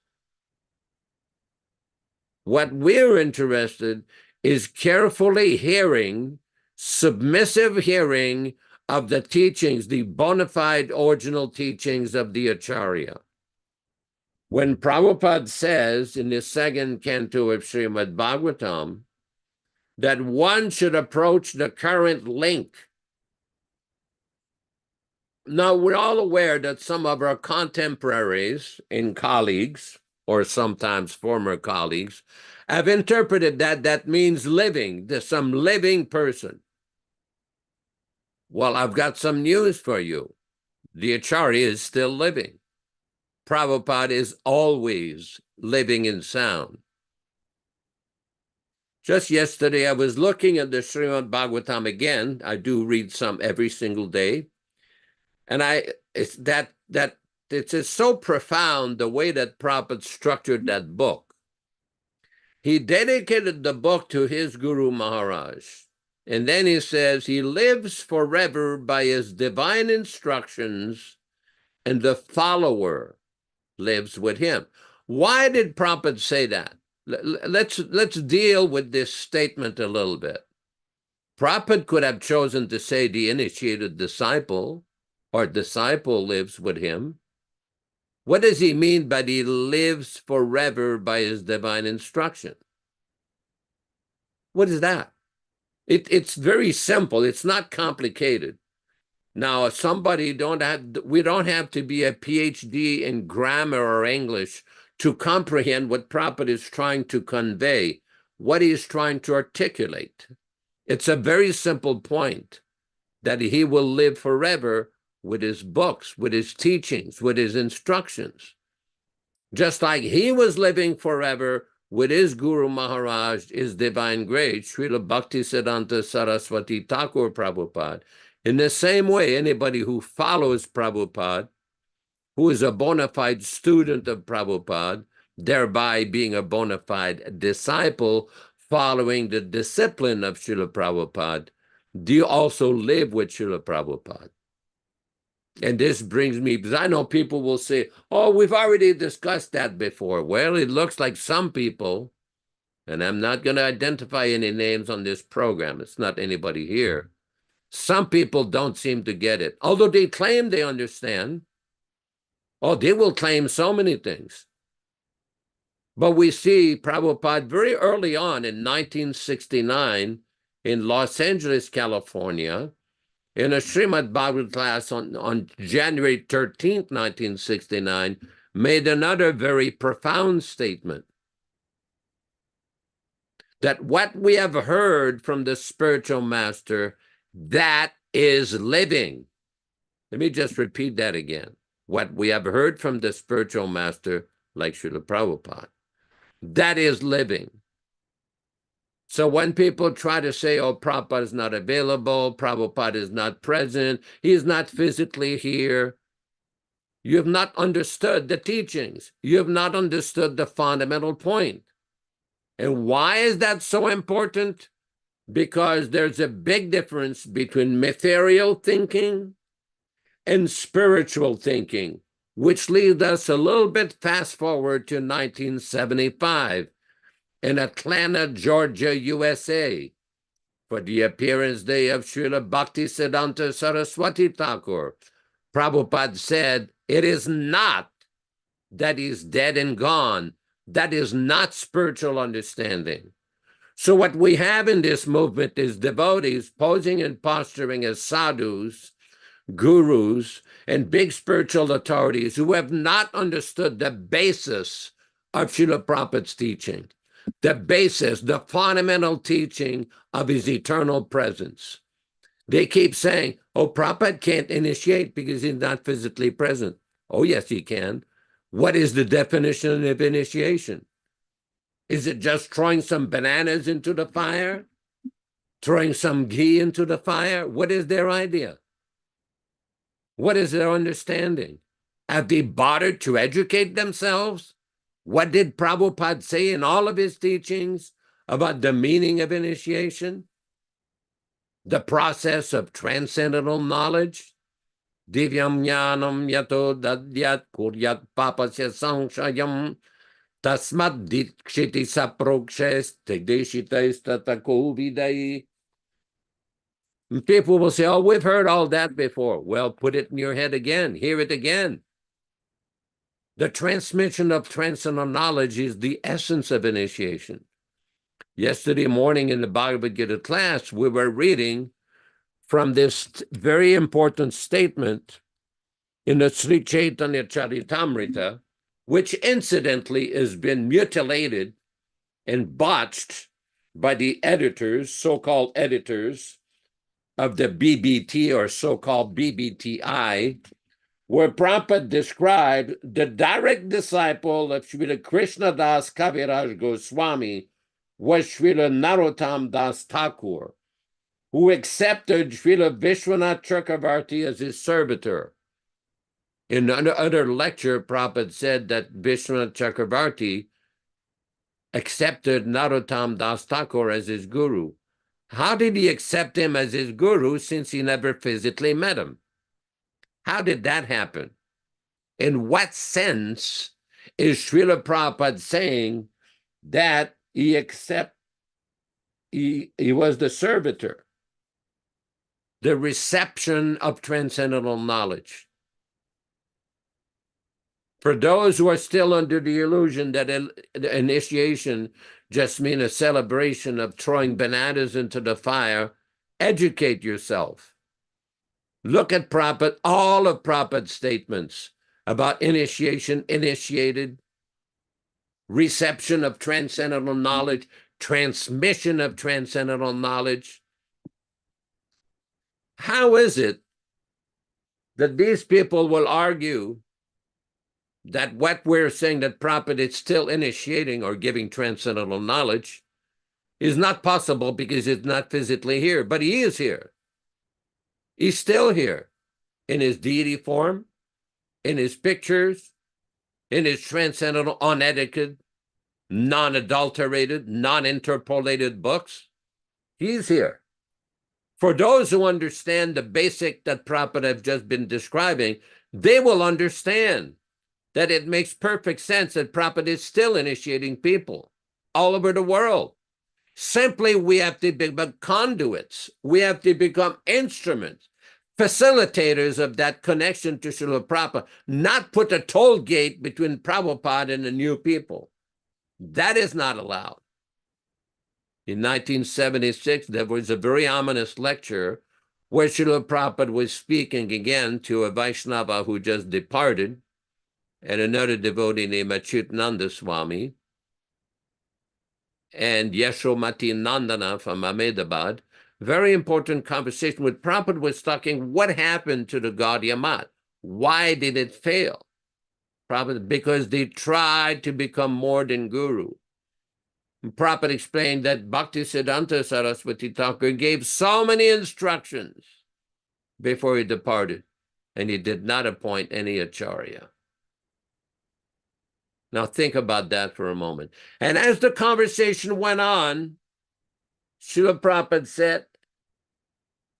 What we're interested is carefully hearing, submissive hearing of the teachings, the bona fide original teachings of the Acharya. When Prabhupada says in the second canto of Srimad Bhagavatam that one should approach the current link. Now, we're all aware that some of our contemporaries and colleagues, or sometimes former colleagues, have interpreted that means living, some living person. Well, I've got some news for you. The Acharya is still living. Prabhupada is always living in sound. Just yesterday, I was looking at the Srimad Bhagavatam again. I do read some every single day. And it's just so profound the way that Prabhupada structured that book. He dedicated the book to his Guru Maharaj. And then he says, he lives forever by his divine instructions, and the follower lives with him. Why did Prabhupada say that? Let's deal with this statement a little bit. Prabhupada could have chosen to say the initiated disciple, or disciple lives with him. What does he mean by he lives forever by his divine instruction? What is that? It's very simple. It's not complicated. Now, we don't have to be a PhD in grammar or English to comprehend what Prabhupada is trying to convey, what he is trying to articulate. It's a very simple point that he will live forever with his books, with his teachings, with his instructions. Just like he was living forever with his Guru Maharaj, his divine grace, Srila Bhaktisiddhanta Saraswati Thakur Prabhupada. In the same way, anybody who follows Prabhupada, who is a bona fide student of Prabhupada, thereby being a bona fide disciple, following the discipline of Srila Prabhupada, do you also live with Srila Prabhupada? And this brings me, because I know people will say, oh, we've already discussed that before. Well, it looks like some people, and I'm not going to identify any names on this program. It's not anybody here. Some people don't seem to get it, although they claim they understand. Oh, they will claim so many things. But we see Prabhupada very early on in 1969 in Los Angeles, California, in a Srimad Bhagavatam class on January 13th, 1969, made another very profound statement. That what we have heard from the spiritual master, that is living. Let me just repeat that again. What we have heard from the spiritual master, like Srila Prabhupada, that is living. So when people try to say, oh, Prabhupada is not available, Prabhupada is not present, he is not physically here, you have not understood the teachings. You have not understood the fundamental point. And why is that so important? Because there's a big difference between material thinking and spiritual thinking, which leads us a little bit fast forward to 1975 in Atlanta, Georgia, USA, for the appearance day of Srila Bhaktisiddhanta Saraswati Thakur. Prabhupada said, it is not that he's dead and gone. That is not spiritual understanding. So what we have in this movement is devotees posing and posturing as sadhus, gurus, and big spiritual authorities who have not understood the basis of Srila Prabhupada's teaching, the basis, the fundamental teaching of his eternal presence. They keep saying, oh, Prabhupada can't initiate because he's not physically present. Oh, yes, he can. What is the definition of initiation? Is it just throwing some bananas into the fire? Throwing some ghee into the fire? What is their idea? What is their understanding? Have they bothered to educate themselves? What did Prabhupada say in all of his teachings about the meaning of initiation? The process of transcendental knowledge? Divyam jnanam yato dadyat kuryat papasya sanshayam tasmad dikshiti saprokshes tegdeshitais tatako vidai. People will say, oh, we've heard all that before. Well, put it in your head again. Hear it again. The transmission of transcendental knowledge is the essence of initiation. Yesterday morning in the Bhagavad Gita class, we were reading from this very important statement in the Sri Chaitanya Charitamrita, which incidentally has been mutilated and botched by the editors, so-called editors of the BBT or so-called BBTI, where Prabhupada described the direct disciple of Srila Krishnadas Kaviraj Goswami was Srila Narottam Das Thakur, who accepted Srila Vishwanath Chakravarti as his servitor. In another lecture, Prabhupada said that Vishwanath Chakravarti accepted Narottam Das Thakur as his guru. How did he accept him as his guru since he never physically met him? How did that happen? In what sense is Srila Prabhupada saying that he was the servitor, the reception of transcendental knowledge? For those who are still under the illusion that initiation just means a celebration of throwing bananas into the fire, educate yourself. Look at Prabhupada, all of Prabhupada's statements about initiation, initiated, reception of transcendental knowledge, transmission of transcendental knowledge. How is it that these people will argue that what we're saying that Prabhupada is still initiating or giving transcendental knowledge is not possible because it's not physically here, but he is here. He's still here in his deity form, in his pictures, in his transcendental, unedited, non-adulterated, non-interpolated books. He's here. For those who understand the basic that Prabhupada have just been describing, they will understand that it makes perfect sense that Prabhupada is still initiating people all over the world. Simply, we have to become conduits. We have to become instruments, facilitators of that connection to Srila Prabhupada, not put a toll gate between Prabhupada and the new people. That is not allowed. In 1976, there was a very ominous lecture where Srila Prabhupada was speaking again to a Vaishnava who just departed, and another devotee named Achyutananda Swami, and Yeshomati Nandana from Ahmedabad. very important conversation with Prabhupada was talking, what happened to the Gaudiya Math? Why did it fail? Prabhupada, because they tried to become more than Guru. And Prabhupada explained that Bhaktisiddhanta Saraswati Thakur gave so many instructions before he departed, and he did not appoint any Acharya. Now think about that for a moment. And as the conversation went on, Srila Prabhupada said,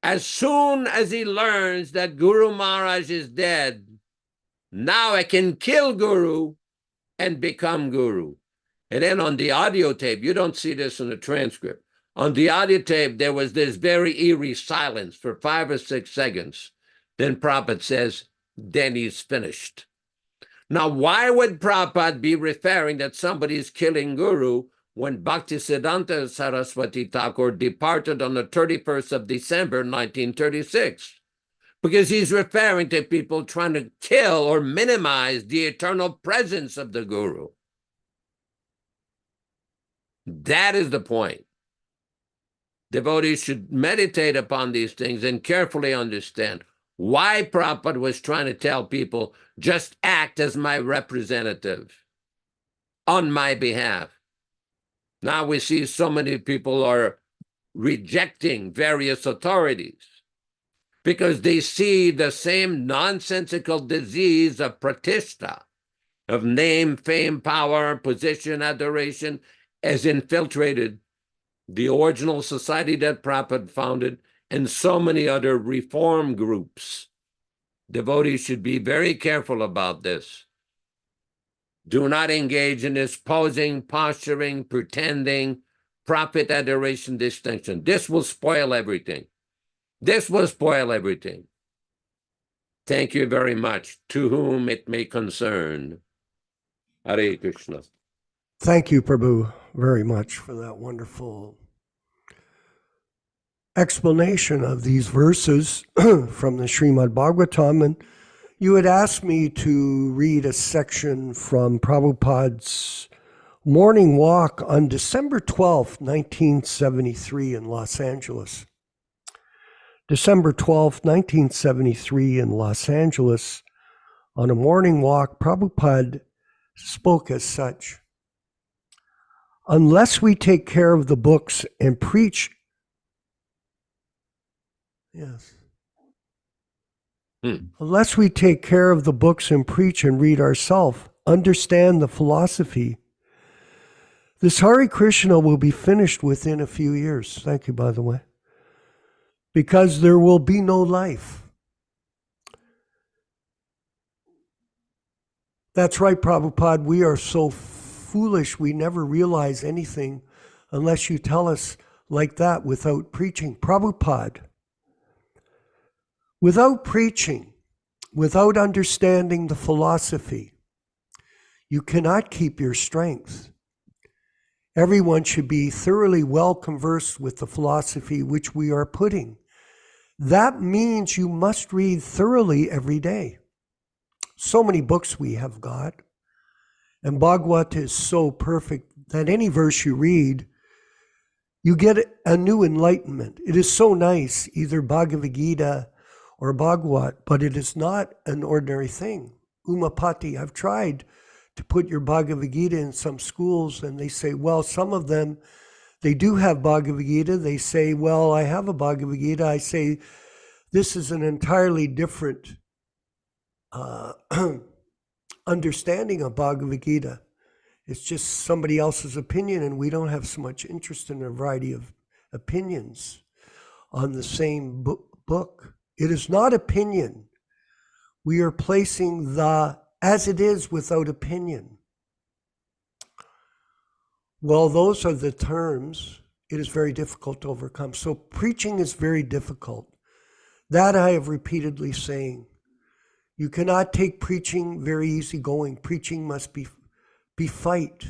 as soon as he learns that Guru Maharaj is dead, now I can kill Guru and become Guru. And then on the audio tape, you don't see this in the transcript. On the audio tape, there was this very eerie silence for 5 or 6 seconds. Then Prabhupada says, then he's finished. Now, why would Prabhupada be referring that somebody is killing Guru when Bhaktisiddhanta Saraswati Thakur departed on the 31st of December, 1936? Because he's referring to people trying to kill or minimize the eternal presence of the Guru. That is the point. Devotees should meditate upon these things and carefully understand why Prabhupada was trying to tell people, just act as my representative on my behalf. Now we see so many people are rejecting various authorities because they see the same nonsensical disease of pratishta, of name, fame, power, position, adoration, as infiltrated the original society that Prabhupada founded and so many other reform groups. Devotees should be very careful about this. Do not engage in this posing, posturing, pretending, prophet adoration distinction. This will spoil everything. This will spoil everything. Thank you very much. To whom it may concern. Hare Krishna. Thank you, Prabhu, very much for that wonderful explanation of these verses from the Srimad Bhagavatam. And you had asked me to read a section from Prabhupada's morning walk on December 12th, 1973 in Los Angeles. December 12th, 1973 in Los Angeles, on a morning walk, Prabhupada spoke as such. Unless we take care of the books and preach, unless we take care of the books and preach and read ourselves, understand the philosophy, this Hare Krishna will be finished within a few years. Thank you, by the way. Because there will be no life. That's right, Prabhupada. We are so foolish, we never realize anything unless you tell us like that without preaching. Prabhupada, without preaching, without understanding the philosophy, you cannot keep your strength. Everyone should be thoroughly well conversed with the philosophy which we are putting. That means you must read thoroughly every day. So many books we have got. And Bhagavad is so perfect that any verse you read, you get a new enlightenment. It is so nice, either Bhagavad Gita or Bhagavad, but it is not an ordinary thing. Umapati, I've tried to put your Bhagavad Gita in some schools, and they say, well, some of them, they do have Bhagavad Gita. They say, well, I have a Bhagavad Gita. I say, this is an entirely different understanding of Bhagavad Gita. It's just somebody else's opinion, and we don't have so much interest in a variety of opinions on the same book. It is not opinion. We are placing the as it is without opinion. Well, those are the terms. It is very difficult to overcome. So preaching is very difficult. That I have repeatedly saying. You cannot take preaching very easygoing. Preaching must be fight.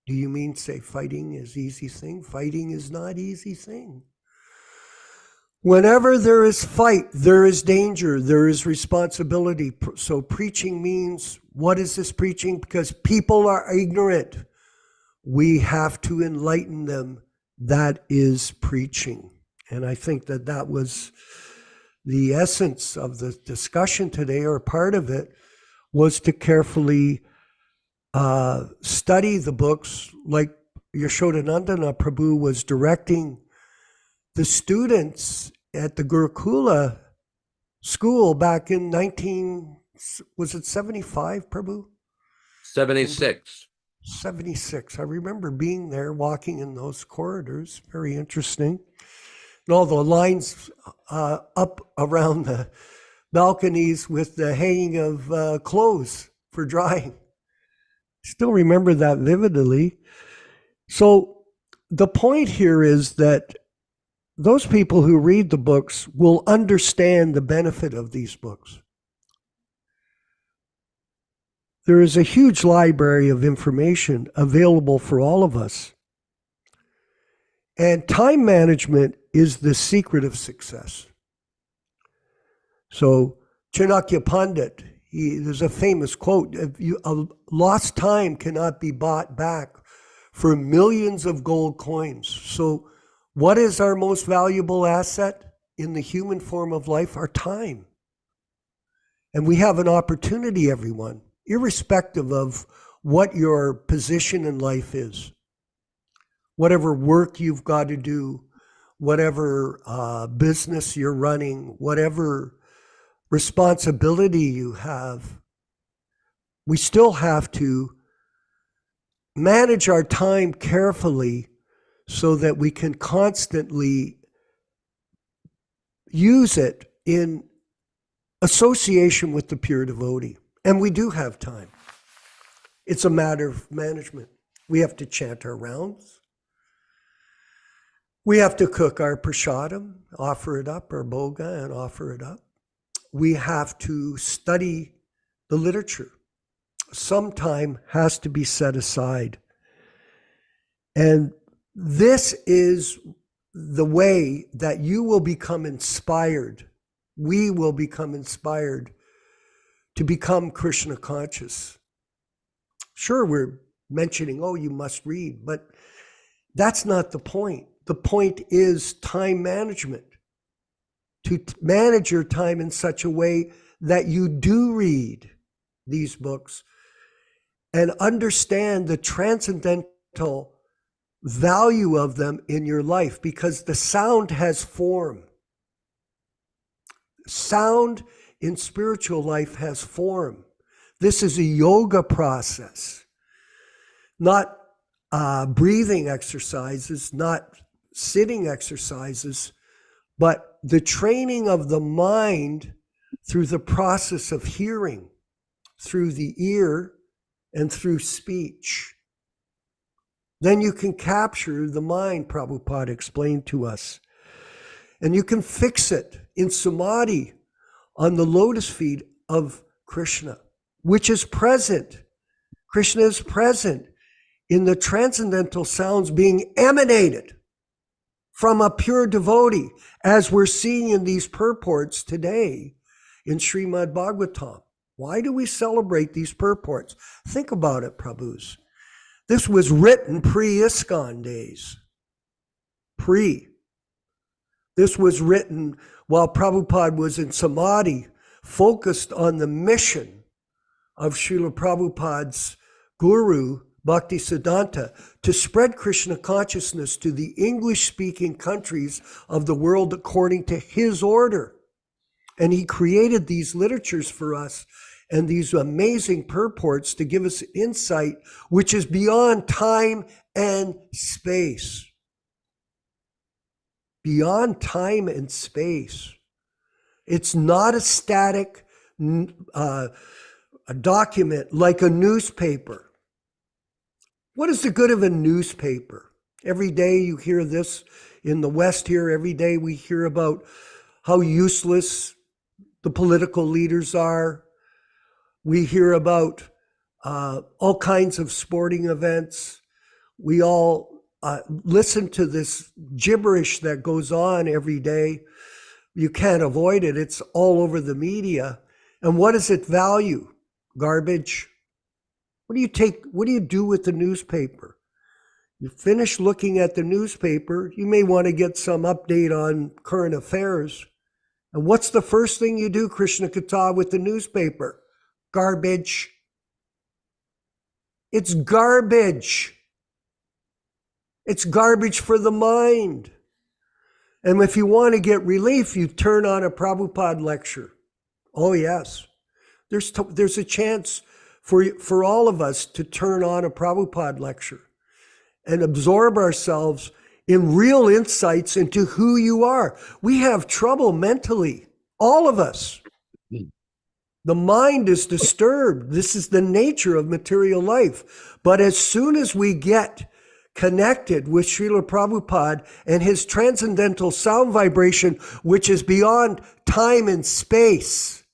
Do you mean say fighting is easy thing? Fighting is not easy thing. Whenever there is fight, there is danger, there is responsibility. So preaching means, what is this preaching? Because people are ignorant. We have to enlighten them. That is preaching. And I think that that was the essence of the discussion today, or part of it, was to carefully study the books, like Yashodanandana Prabhu was directing the students at the Gurukula school back in 75, Prabhu? 76. 76. I remember being there, walking in those corridors. Very interesting. And all the lines up around the balconies with the hanging of clothes for drying. Still remember that vividly. So the point here is that those people who read the books will understand the benefit of these books. There is a huge library of information available for all of us. And time management is the secret of success. So Chanakya Pandit, there's a famous quote, lost time cannot be bought back for millions of gold coins. So what is our most valuable asset in the human form of life? Our time. And we have an opportunity, everyone, irrespective of what your position in life is, whatever work you've got to do, whatever business you're running, whatever responsibility you have, we still have to manage our time carefully so that we can constantly use it in association with the pure devotee. And we do have time. It's a matter of management. We have to chant our rounds. We have to cook our prasadam, offer it up, our bhoga, and offer it up. We have to study the literature. Some time has to be set aside. And this is the way that you will become inspired. We will become inspired to become Krishna conscious. Sure, we're mentioning, oh, you must read, but that's not the point. The point is time management. To manage your time in such a way that you do read these books and understand the transcendental value of them in your life, because the sound has form. Sound in spiritual life has form. This is a yoga process, not breathing exercises, not sitting exercises, but the training of the mind through the process of hearing, through the ear, and through speech. Then you can capture the mind, Prabhupada explained to us. And you can fix it in samadhi on the lotus feet of Krishna, which is present. Krishna is present in the transcendental sounds being emanated from a pure devotee, as we're seeing in these purports today in Srimad Bhagavatam. Why do we celebrate these purports? Think about it, Prabhus. This was written pre-ISKCON days. This was written while Prabhupada was in Samadhi, focused on the mission of Srila Prabhupada's guru, Bhaktisiddhanta, to spread Krishna consciousness to the English-speaking countries of the world according to his order. And he created these literatures for us and these amazing purports to give us insight which is beyond time and space. Beyond time and space. It's not a static a document like a newspaper. What is the good of a newspaper? Every day you hear this in the West here. Every day we hear about how useless the political leaders are. We hear about all kinds of sporting events. We all listen to this gibberish that goes on every day. You can't avoid it. It's all over the media. And what does it value? Garbage. What do you do with the newspaper? You finish looking at the newspaper, you may want to get some update on current affairs. And what's the first thing you do, Krishna Kata, with the newspaper? Garbage. It's garbage. It's garbage for the mind. And if you want to get relief, you turn on a Prabhupada lecture. Oh, yes. There's a chance for all of us to turn on a Prabhupada lecture and absorb ourselves in real insights into who you are. We have trouble mentally, all of us. The mind is disturbed. This is the nature of material life. But as soon as we get connected with Srila Prabhupada and his transcendental sound vibration, which is beyond time and space,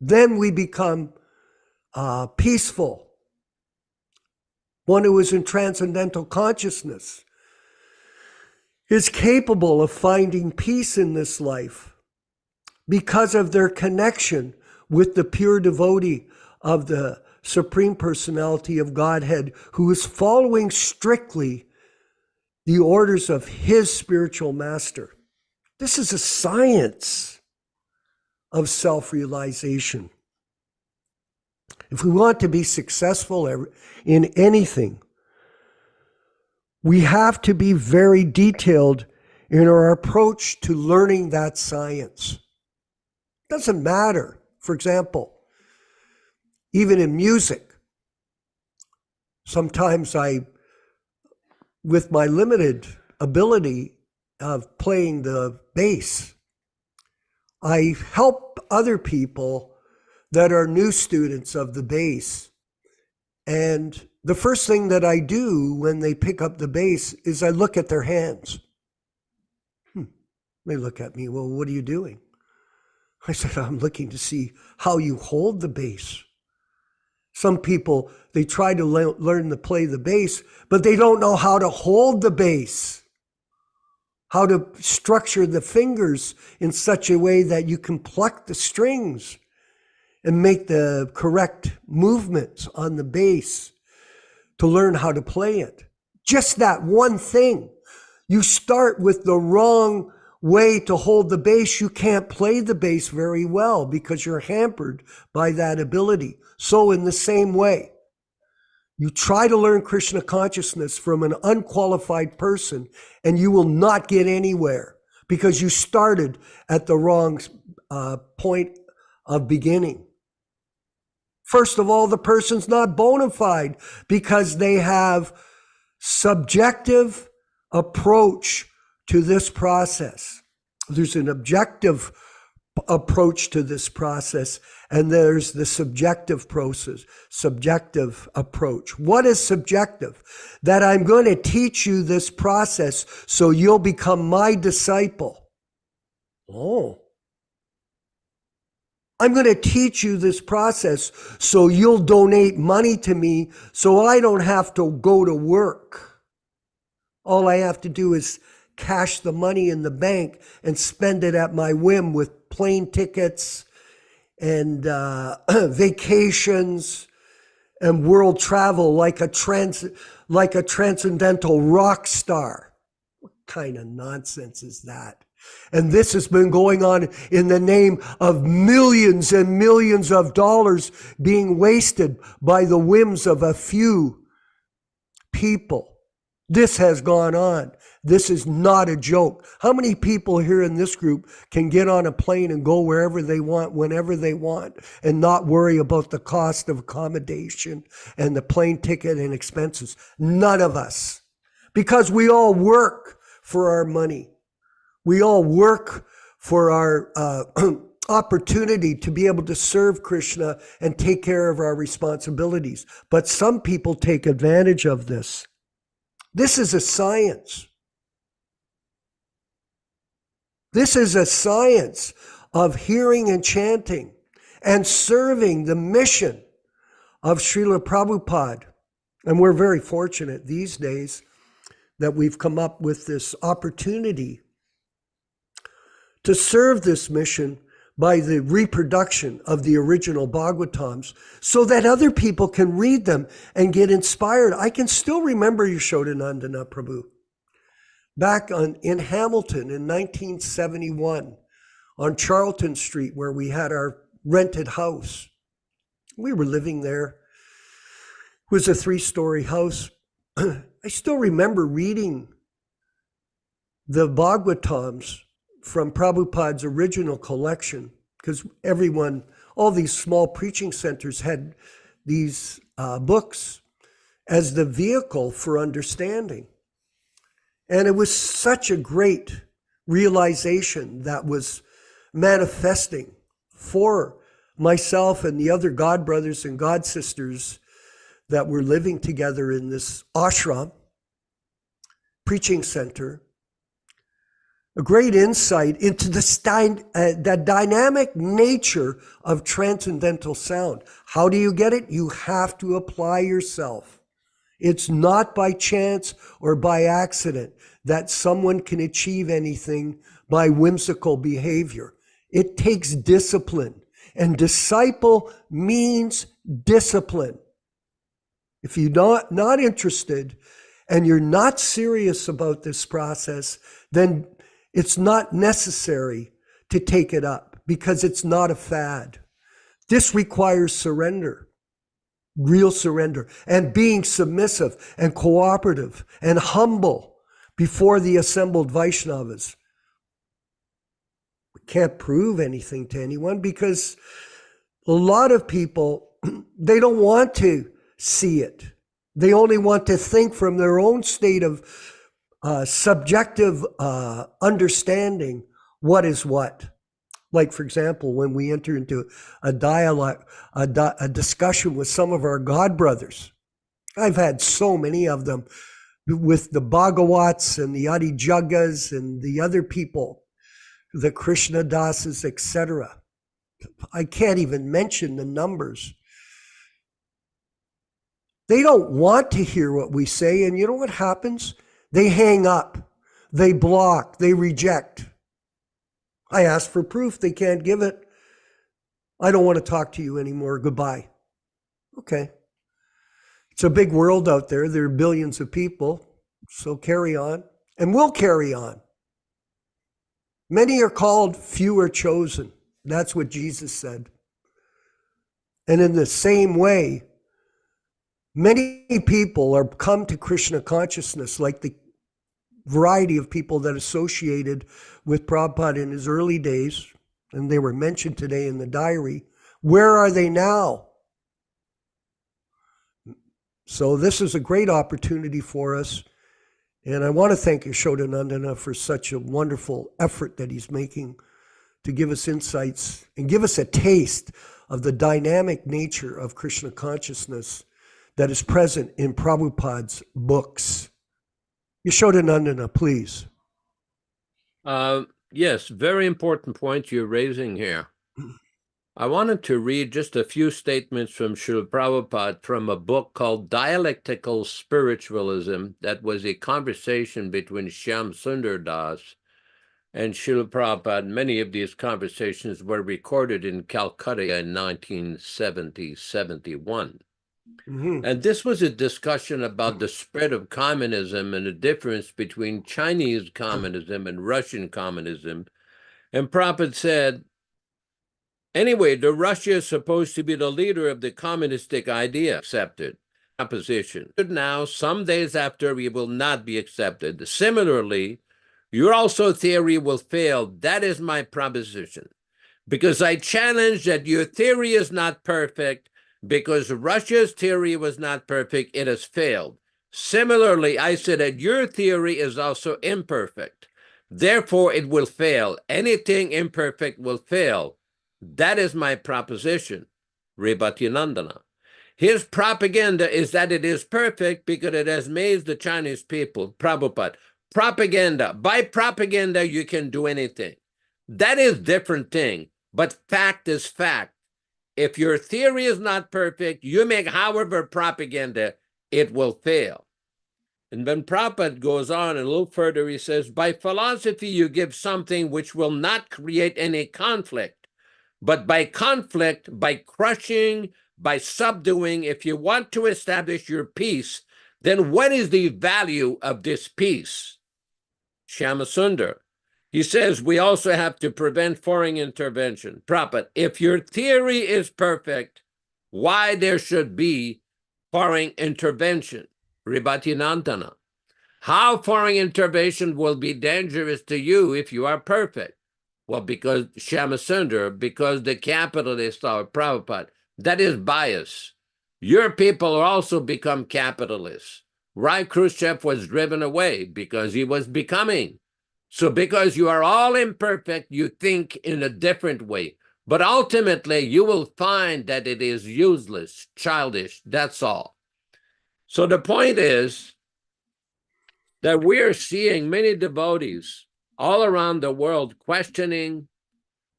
then we become peaceful. One who is in transcendental consciousness is capable of finding peace in this life because of their connection with the pure devotee of the Supreme Personality of Godhead, who is following strictly the orders of his spiritual master. This is a science of self-realization. If we want to be successful in anything, we have to be very detailed in our approach to learning that science. It doesn't matter. For example, even in music, sometimes with my limited ability of playing the bass, I help other people that are new students of the bass. And the first thing that I do when they pick up the bass is I look at their hands. They look at me, well, what are you doing? I said, I'm looking to see how you hold the bass. Some people, they try to learn to play the bass, but they don't know how to hold the bass, how to structure the fingers in such a way that you can pluck the strings and make the correct movements on the bass to learn how to play it. Just that one thing. You start with the wrong way to hold the bass, you can't play the bass very well because you're hampered by that ability. So in the same way, you try to learn Krishna consciousness from an unqualified person and you will not get anywhere because you started at the wrong point of beginning. First of all, the person's not bona fide because they have subjective approach to this process. There's an objective approach to this process, and there's the subjective approach. What is subjective? That I'm going to teach you this process so you'll become my disciple. Oh. I'm going to teach you this process so you'll donate money to me so I don't have to go to work. All I have to do is cash the money in the bank and spend it at my whim with plane tickets and vacations and world travel like a transcendental rock star. What kind of nonsense is that? And this has been going on in the name of millions and millions of dollars being wasted by the whims of a few people. This has gone on. This is not a joke. How many people here in this group can get on a plane and go wherever they want, whenever they want, and not worry about the cost of accommodation and the plane ticket and expenses? None of us. Because we all work for our money. We all work for our opportunity to be able to serve Krishna and take care of our responsibilities. But some people take advantage of this. This is a science. This is a science of hearing and chanting and serving the mission of Srila Prabhupada. And we're very fortunate these days that we've come up with this opportunity to serve this mission by the reproduction of the original Bhagavatams so that other people can read them and get inspired. I can still remember Yashodanandana Prabhu back in Hamilton in 1971 on Charlton Street, where we had our rented house. We were living there. It was a 3-story house. I still remember reading the Bhagavatams from Prabhupada's original collection, because all these small preaching centers had these books as the vehicle for understanding. And it was such a great realization that was manifesting for myself and the other God brothers and God sisters that were living together in this ashram preaching center. A great insight into the dynamic nature of transcendental sound. How do you get it? You have to apply yourself. It's not by chance or by accident that someone can achieve anything by whimsical behavior. It takes discipline, and disciple means discipline. If you're not interested and you're not serious about this process, then it's not necessary to take it up because it's not a fad. This requires surrender, real surrender, and being submissive and cooperative and humble before the assembled Vaishnavas. We can't prove anything to anyone because a lot of people, they don't want to see it. They only want to think from their own state of subjective understanding what is what. Like, for example, when we enter into a dialogue, a discussion with some of our God brothers, I've had so many of them with the Bhagawats and the Adi Jagas and the other people, the Krishna Dasas, etc. I can't even mention the numbers. They don't want to hear what we say, and you know what happens? They hang up, they block, they reject. I ask for proof, they can't give it. I don't want to talk to you anymore, goodbye. Okay. It's a big world out there. There are billions of people, so carry on, and we'll carry on. Many are called, few are chosen. That's what Jesus said. And in the same way, many people are come to Krishna consciousness, like the variety of people that associated with Prabhupada in his early days, and they were mentioned today in the diary. Where are they now? So this is a great opportunity for us, and I want to thank Yashodanandana for such a wonderful effort that he's making to give us insights and give us a taste of the dynamic nature of Krishna consciousness that is present in Prabhupada's books. Yashodanandana, please. Yes, very important point you're raising here. I wanted to read just a few statements from Srila Prabhupada from a book called Dialectical Spiritualism that was a conversation between Shyam Sundar Das and Srila Prabhupada. Many of these conversations were recorded in Calcutta in 1970-71. Mm-hmm. And this was a discussion about the spread of communism and the difference between Chinese communism and Russian communism. And Prabhupada said, anyway, Russia is supposed to be the leader of the communistic idea, accepted opposition. Now, some days after, we will not be accepted. Similarly, your also theory will fail. That is my proposition. Because I challenge that your theory is not perfect. Because Russia's theory was not perfect, it has failed. Similarly, I said that your theory is also imperfect. Therefore, it will fail. Anything imperfect will fail. That is my proposition, Rebhatyanandana. His propaganda is that it is perfect because it has made the Chinese people, Prabhupada, propaganda. By propaganda, you can do anything. That is a different thing, but fact is fact. If your theory is not perfect, you make however propaganda, it will fail. And then Prabhupada goes on a little further, he says, by philosophy, you give something which will not create any conflict. but by conflict, by crushing, by subduing. If you want to establish your peace, then what is the value of this peace? Shyamasundar. He says we also have to prevent foreign intervention. Prabhupada, if your theory is perfect, why there should be foreign intervention? Ribatinandana. How foreign intervention will be dangerous to you if you are perfect? Well, because Shyamasundar, because the capitalists are Prabhupada. That is bias. Your people also become capitalists. Why Khrushchev was driven away? Because he was becoming. So because you are all imperfect, you think in a different way. But ultimately, you will find that it is useless, childish, that's all. So the point is that we are seeing many devotees all around the world questioning,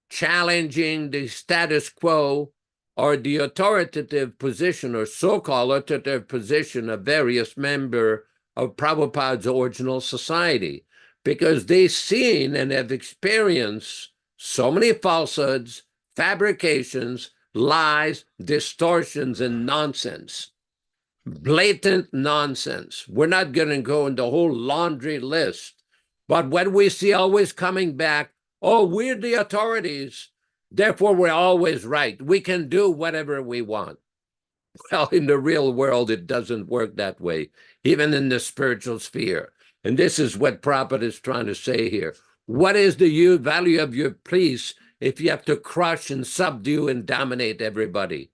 challenging the status quo or the authoritative position or so-called authoritative position of various members of Prabhupada's original society, because they've seen and have experienced so many falsehoods, fabrications, lies, distortions, and nonsense. Blatant nonsense. We're not going to go into the whole laundry list, but what we see always coming back, oh, we're the authorities, therefore we're always right. We can do whatever we want. Well, in the real world, it doesn't work that way, even in the spiritual sphere. And this is what Prabhupada is trying to say here. What is the value of your peace if you have to crush and subdue and dominate everybody?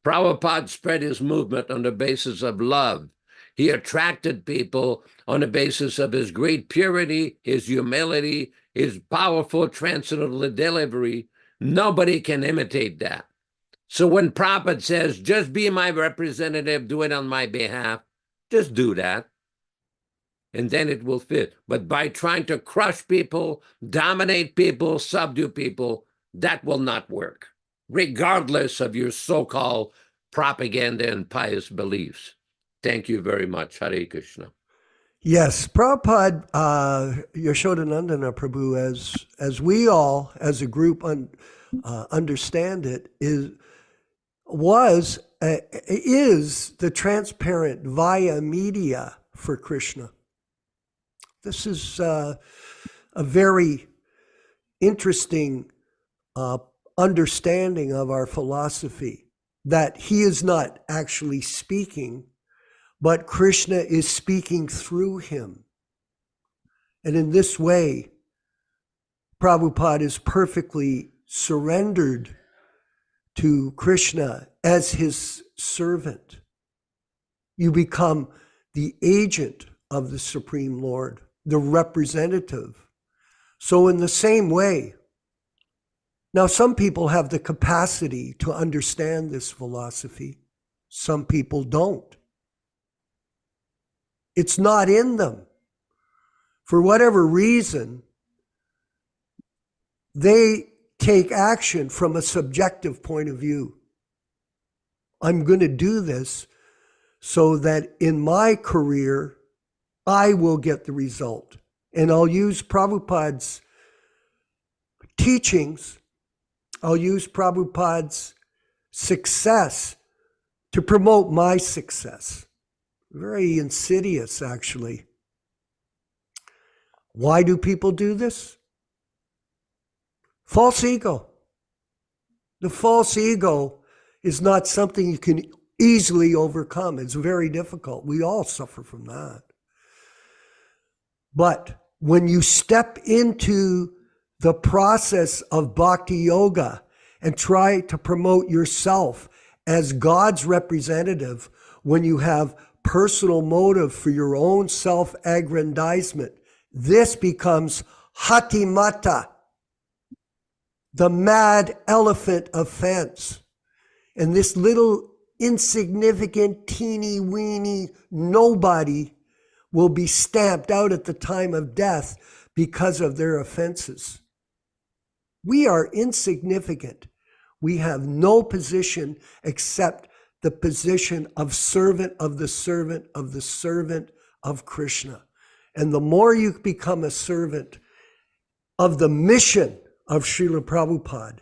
Prabhupada spread his movement on the basis of love. He attracted people on the basis of his great purity, his humility, his powerful transcendental delivery. Nobody can imitate that. So when Prabhupada says, just be my representative, do it on my behalf, just do that. And then it will fit. But by trying to crush people, dominate people, subdue people, that will not work, regardless of your so-called propaganda and pious beliefs. Thank you very much. Hare Krishna. Yes, Prabhupada, Yashodanandana Prabhu, as we all, as a group, understand it, is the transparent via media for Krishna. This is a very interesting understanding of our philosophy, that he is not actually speaking, but Krishna is speaking through him. And in this way, Prabhupada is perfectly surrendered to Krishna as his servant. You become the agent of the Supreme Lord, the representative. So in the same way, now some people have the capacity to understand this philosophy. Some people don't. It's not in them. For whatever reason, they take action from a subjective point of view. I'm going to do this so that in my career, I will get the result. And I'll use Prabhupada's teachings, I'll use Prabhupada's success to promote my success. Very insidious, actually. Why do people do this? False ego. The false ego is not something you can easily overcome. It's very difficult. We all suffer from that. But when you step into the process of bhakti yoga and try to promote yourself as God's representative, when you have personal motive for your own self-aggrandizement, this becomes hatimata, the mad elephant offense. And this little insignificant, teeny-weeny nobody will be stamped out at the time of death because of their offenses. We are insignificant. We have no position except the position of servant of the servant of the servant of Krishna. And the more you become a servant of the mission of Srila Prabhupada,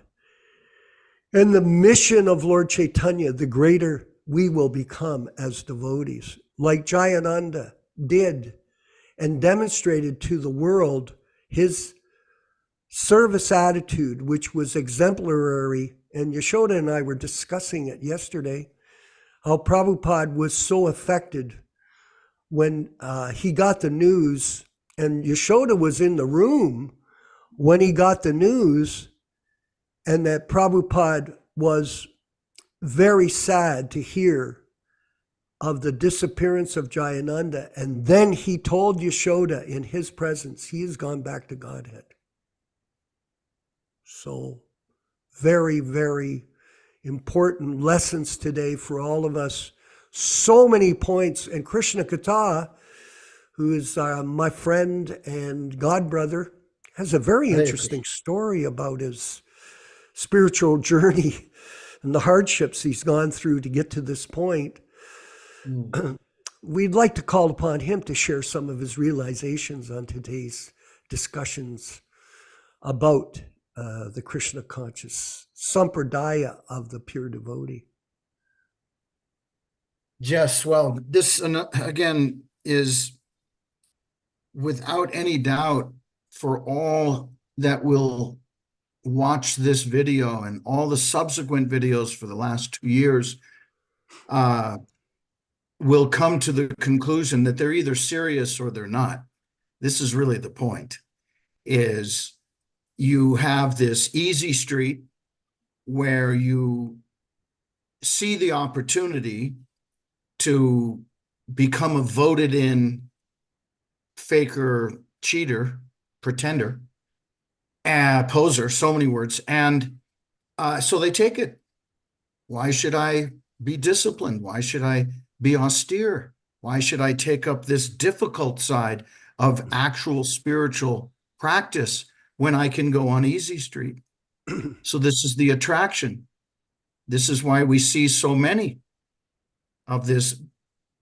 And the mission of Lord Chaitanya, the greater we will become as devotees, like Jayananda did and demonstrated to the world his service attitude, which was exemplary. And Yashoda and I were discussing it yesterday, how Prabhupada was so affected when he got the news, and Yashoda was in the room when he got the news, and that Prabhupada was very sad to hear of the disappearance of Jayananda. And then he told Yashoda in his presence, he has gone back to Godhead. So very, very important lessons today for all of us. So many points. And Krishna Katha, who is my friend and godbrother, has a very interesting story about his spiritual journey and the hardships he's gone through to get to this point. We'd like to call upon him to share some of his realizations on today's discussions about the Krishna conscious sampradaya of the pure devotee. Yes, well, this again is without any doubt for all that will watch this video and all the subsequent videos for the last 2 years, will come to the conclusion that they're either serious or they're not. This is really the point, is you have this easy street where you see the opportunity to become a voted in faker, cheater, pretender, poser, so many words. And so they take it. Why should I be disciplined? Why should I be austere? Why should I take up this difficult side of actual spiritual practice when I can go on easy street? So this is the attraction. This is why we see so many of this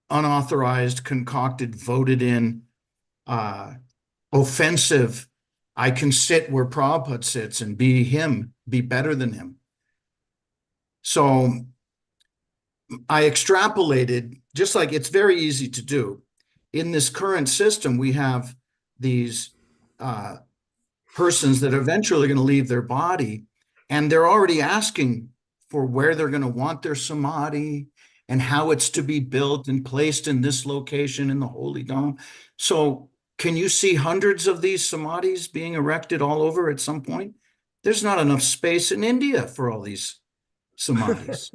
unauthorized, concocted, voted in, offensive, I can sit where Prabhupada sits and be him, be better than him. So I extrapolated, just like it's very easy to do. In this current system, we have these persons that are eventually going to leave their body, and they're already asking for where they're going to want their samadhi and how it's to be built and placed in this location in the Holy Dome. So can you see hundreds of these samadhis being erected all over at some point? There's not enough space in India for all these samadhis.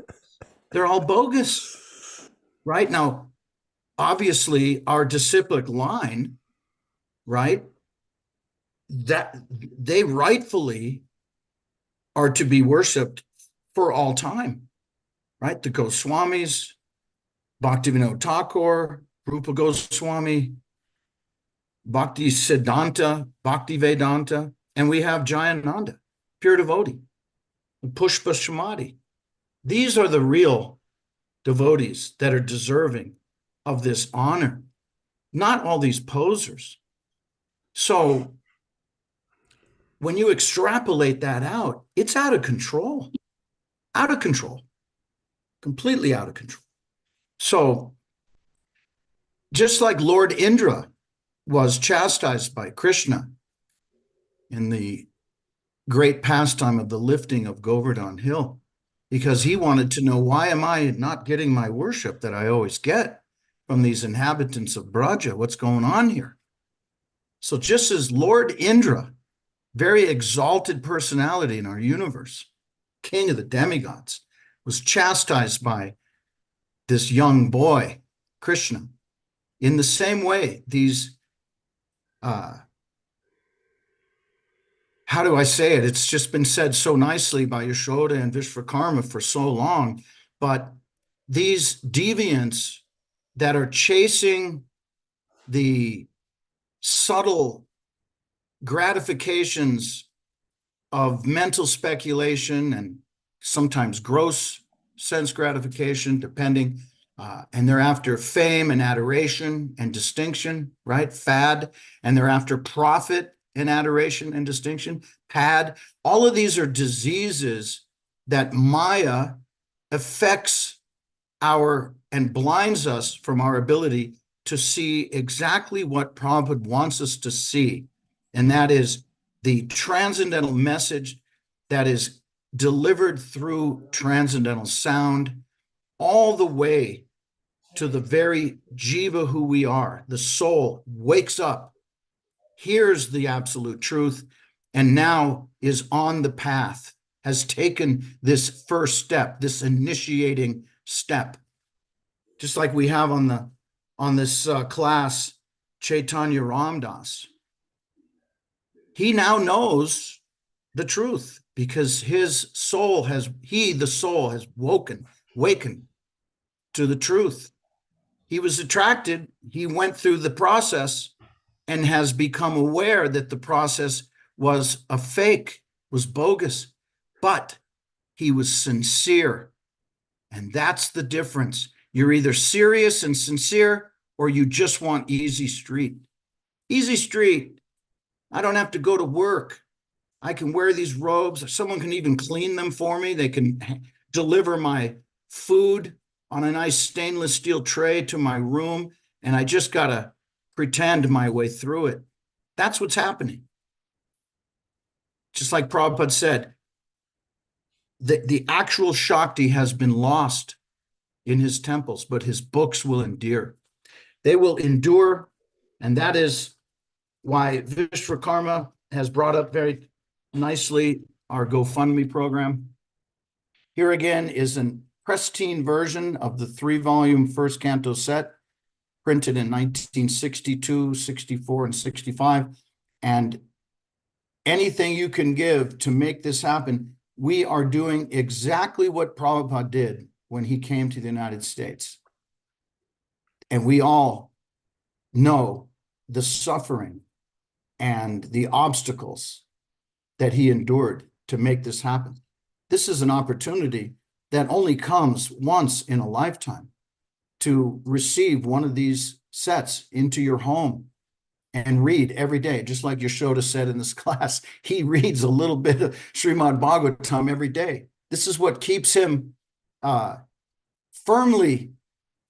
They're all bogus. Right now, obviously, our disciplic line, right, that they rightfully are to be worshipped for all time, right? The Goswamis, Bhaktivinoda Thakur, Rupa Goswami, Bhakti Siddhanta, Bhakti Vedanta, and we have Jayananda, pure devotee, Pushpa Samadhi. These are the real devotees that are deserving of this honor, not all these posers. So when you extrapolate that out, it's out of control, completely out of control. So just like Lord Indra was chastised by Krishna in the great pastime of the lifting of Govardhan Hill, because he wanted to know, why am I not getting my worship that I always get from these inhabitants of Braja? What's going on here? So just as Lord Indra, very exalted personality in our universe, king of the demigods, was chastised by this young boy, Krishna, in the same way, these, how do I say it? It's just been said so nicely by Yashoda and Vishwakarma for so long, but these deviants that are chasing the subtle gratifications of mental speculation and sometimes gross sense gratification, depending, and they're after fame and adoration and distinction, right? Fad, and they're after profit and adoration and distinction, pad. All of these are diseases that Maya affects and blinds us from our ability to see exactly what Prabhupada wants us to see. And that is the transcendental message that is delivered through transcendental sound all the way to the very jiva who we are. The soul wakes up, hears the absolute truth, and now is on the path, has taken this first step, this initiating step. Just like we have on this class, Chaitanya Ramdas. He now knows the truth because the soul has wakened to the truth. He was attracted, he went through the process and has become aware that the process was a fake, was bogus, but he was sincere. And that's the difference. You're either serious and sincere, or you just want easy street. Easy street. I don't have to go to work. I can wear these robes. Someone can even clean them for me. They can deliver my food on a nice stainless steel tray to my room, and I just got to pretend my way through it. That's what's happening. Just like Prabhupada said, the actual Shakti has been lost in his temples, but his books will endure. They will endure, and that is why Vishwakarma has brought up very nicely our GoFundMe program. Here again is an pristine version of the 3-volume first canto set, printed in 1962, 64, and 65. And anything you can give to make this happen, we are doing exactly what Prabhupada did when he came to the United States. And we all know the suffering and the obstacles that he endured to make this happen. This is an opportunity that only comes once in a lifetime, to receive one of these sets into your home and read every day. Just like Yashoda said in this class, he reads a little bit of Srimad Bhagavatam every day. This is what keeps him firmly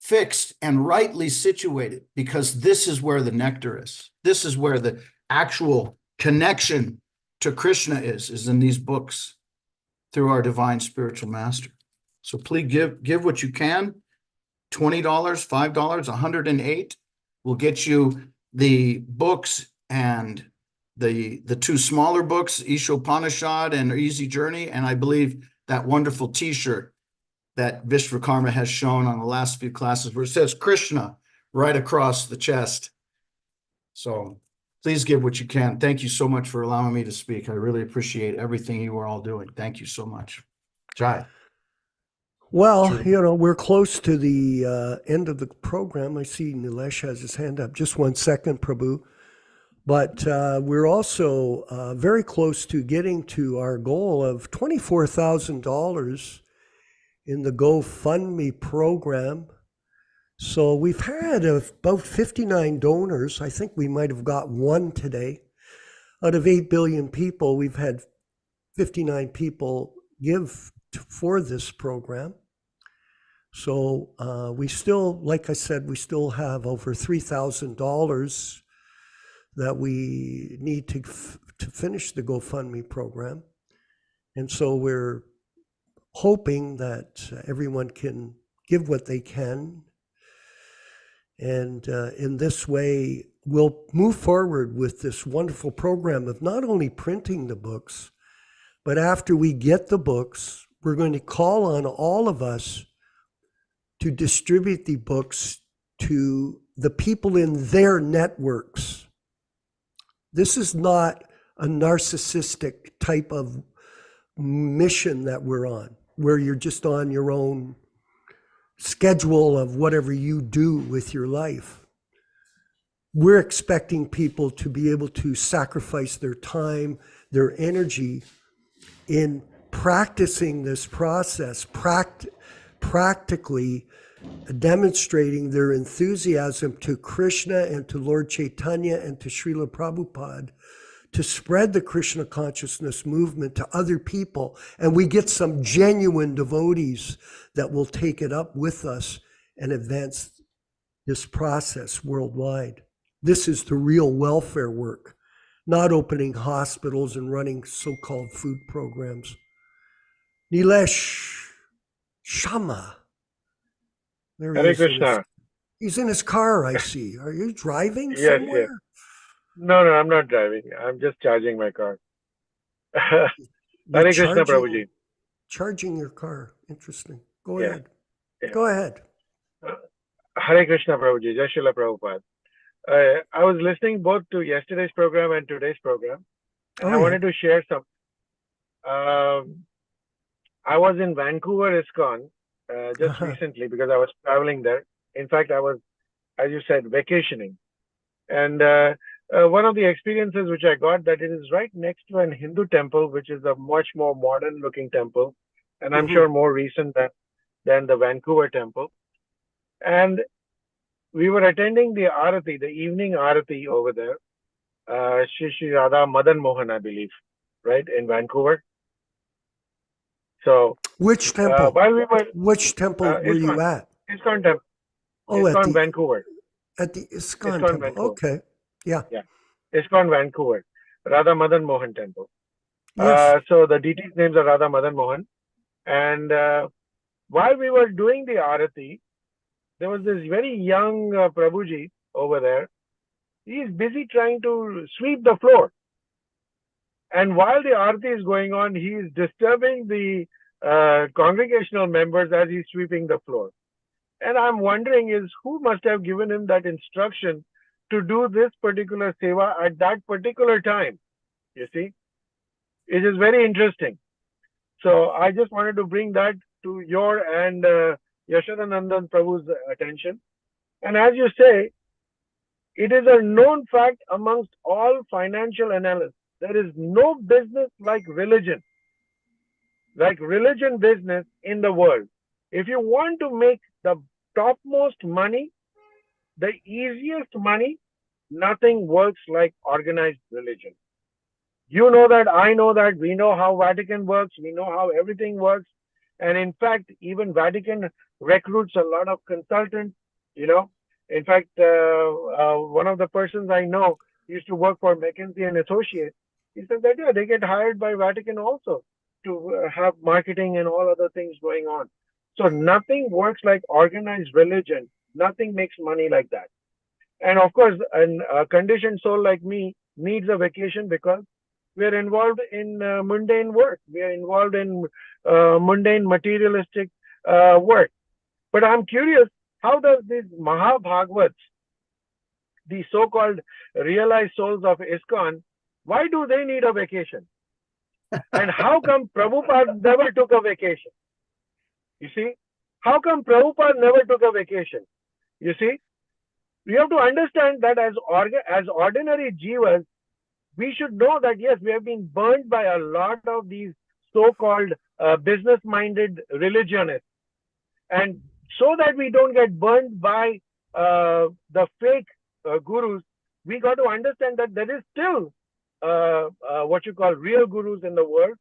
fixed and rightly situated, because this is where the nectar is. This is where the actual connection to Krishna is in these books through our divine spiritual master. So please give what you can. $20, $5, $108 will get you the books and the 2 smaller books, Ishopanishad and Easy Journey, and I believe that wonderful T-shirt that Vishwakarma has shown on the last few classes where it says Krishna right across the chest. So please give what you can. Thank you so much for allowing me to speak. I really appreciate everything you are all doing. Thank you so much. Jai. Well, Sure. we're close to the end of the program. I see Nilesh has his hand up. Just 1 second, Prabhu. But we're also very close to getting to our goal of $24,000 in the GoFundMe program. So we've had about 59 donors. I think we might have got 1 today. Out of 8 billion people, we've had 59 people give for this program. So we still, like I said, we still have over $3,000 that we need to finish the GoFundMe program. And so we're hoping that everyone can give what they can. And in this way, we'll move forward with this wonderful program of not only printing the books, but after we get the books, we're going to call on all of us to distribute the books to the people in their networks. This is not a narcissistic type of mission that we're on, where you're just on your own schedule of whatever you do with your life. We're expecting people to be able to sacrifice their time, their energy in practicing this process, practically demonstrating their enthusiasm to Krishna and to Lord Chaitanya and to Srila Prabhupada, to spread the Krishna consciousness movement to other people, and we get some genuine devotees that will take it up with us and advance this process worldwide. This is the real welfare work, not opening hospitals and running so-called food programs. Nilesh Shama. There he Hare is. Krishna. He's in his car, I see. Are you driving Yes, somewhere? yes. No, I'm not driving. I'm just charging my car. Hare You're Krishna, Prabhuji. charging your car. Interesting. Go Yeah, ahead. yeah. Go ahead. Hare Krishna, Prabhuji. Jai Srila Prabhupada. I was listening both to yesterday's program and today's program, and Oh, I yeah. wanted to share some. I was in Vancouver, ISKCON, just recently because I was traveling there. In fact, I was, as you said, vacationing. And one of the experiences which I got, that it is right next to an Hindu temple, which is a much more modern looking temple, and I'm sure more recent than the Vancouver temple. And we were attending the Arati, the evening Arati over there, Shri Radha Madan Mohan, I believe, right, in Vancouver. So Which temple? while we were Which temple were you at? ISKCON temple, Oh, ISKCON Vancouver. at the ISKCON ISKCON temple. Vancouver. Okay. Yeah. Yeah, ISKCON Vancouver, Radha Madan Mohan temple. Yes. So the deity's names are Radha Madan Mohan. And while we were doing the Arati, there was this very young Prabhuji over there. He's busy trying to sweep the floor. And while the Arati is going on, he is disturbing the congregational members as he's sweeping the floor. And I'm wondering is who must have given him that instruction to do this particular seva at that particular time. You see, it is very interesting. So I just wanted to bring that to your and Yashodanandan Prabhu's attention. And as you say, it is a known fact amongst all financial analysts. There is no business like religion business in the world. If you want to make the topmost money, the easiest money, nothing works like organized religion. You know that, I know that, we know how Vatican works, we know how everything works. And in fact, even Vatican recruits a lot of consultants, you know. In fact, one of the persons I know used to work for McKinsey and Associates. He said that, yeah, they get hired by Vatican also to have marketing and all other things going on. So nothing works like organized religion. Nothing makes money like that. And of course, a conditioned soul like me needs a vacation because we are involved in mundane work. We are involved in mundane materialistic work. But I'm curious, how does these Mahabhagavats, the so-called realized souls of ISKCON, why do they need a vacation? And how come Prabhupada never took a vacation? You see, how come Prabhupada never took a vacation? You see, we have to understand that as ordinary jivas, we should know that yes, we have been burned by a lot of these so-called business-minded religionists. And so that we don't get burned by the fake gurus, we got to understand that there is still what you call real gurus in the world,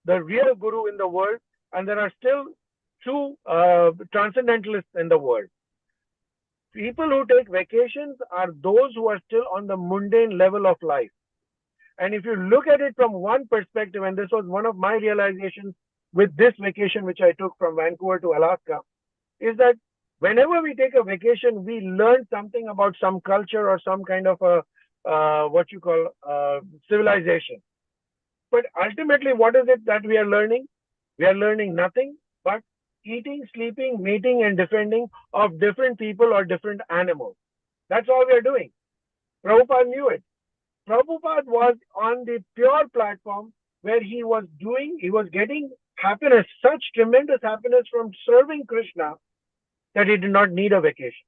the real guru in the world, and there are still true transcendentalists in the world. People who take vacations are those who are still on the mundane level of life. And if you look at it from one perspective, and this was one of my realizations with this vacation which I took from Vancouver to Alaska, is that whenever we take a vacation, we learn something about some culture or some kind of a what you call civilization. But ultimately, what is it that we are learning? We are learning nothing but eating, sleeping, mating, and defending of different people or different animals. That's all we are doing. Prabhupada knew it. Prabhupada was on the pure platform where he was getting happiness, such tremendous happiness from serving Krishna that he did not need a vacation.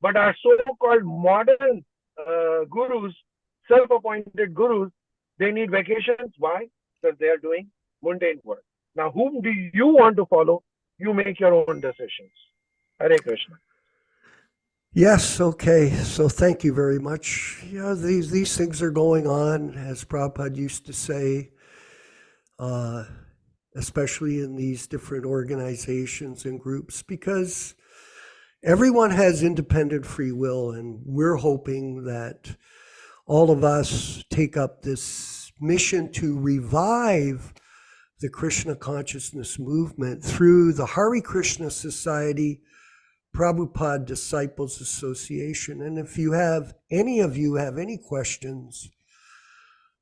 But our so-called modern gurus, self-appointed gurus, they need vacations. Why? Because they are doing mundane work. Now, whom do you want to follow? You make your own decisions. Hare Krishna. Yes, okay. So thank you very much. Yeah, these things are going on, as Prabhupada used to say, especially in these different organizations and groups, because everyone has independent free will, and we're hoping that all of us take up this mission to revive the Krishna consciousness movement through the Hare Krishna Society Prabhupada Disciples Association. And if any of you have any questions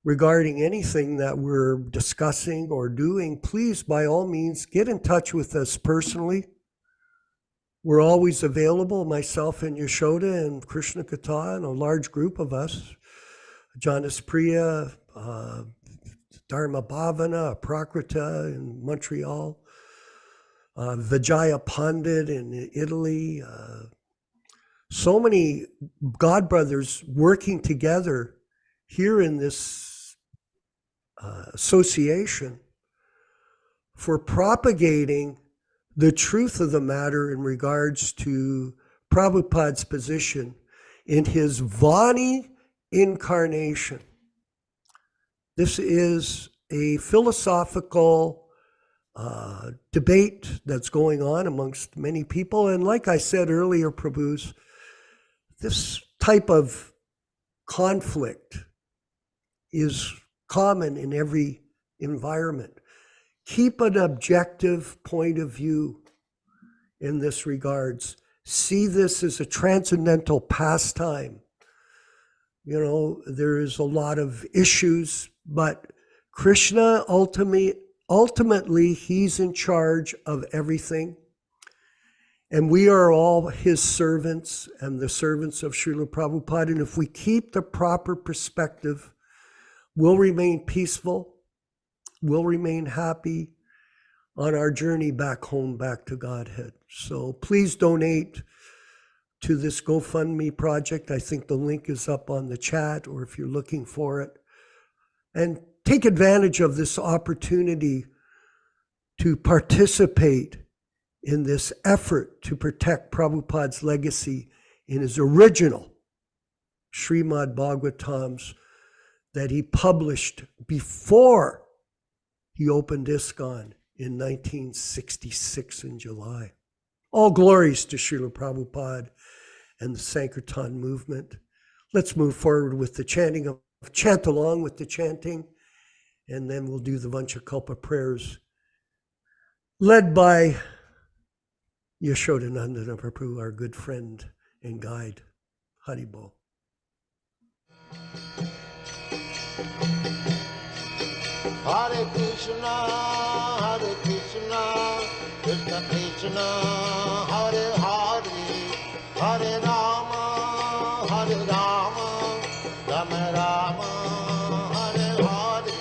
regarding anything that we're discussing or doing, please, by all means, get in touch with us personally. We're always available, myself and Yashoda and Krishna Katha and a large group of us, Janas Priya, Dharma Bhavana, Prakrita in Montreal, Vijaya Pandit in Italy, so many God brothers working together here in this association for propagating the truth of the matter in regards to Prabhupada's position in his Vani incarnation. This is a philosophical debate that's going on amongst many people. And like I said earlier, Prabhus, this type of conflict is common in every environment. Keep an objective point of view in this regards. See this as a transcendental pastime. You know, there is a lot of issues, but Krishna ultimately, he's in charge of everything. And we are all his servants and the servants of Srila Prabhupada. And if we keep the proper perspective, we'll remain peaceful, we'll remain happy on our journey back home, back to Godhead. So please donate to this GoFundMe project. I think the link is up on the chat, or if you're looking for it. And take advantage of this opportunity to participate in this effort to protect Prabhupada's legacy in his original Srimad Bhagavatams that he published before he opened ISKCON in 1966 in July. All glories to Srila Prabhupada and the Sankirtan movement. Let's move forward with the chanting chant along with the chanting, and then we'll do the Vanchakalpa prayers led by Yashodanandana Prabhu, our good friend and guide. Haribol. Hare Krishna, Krishna Krishna, Hare Hare, Hare Rama, Rama Rama, Hare Hare.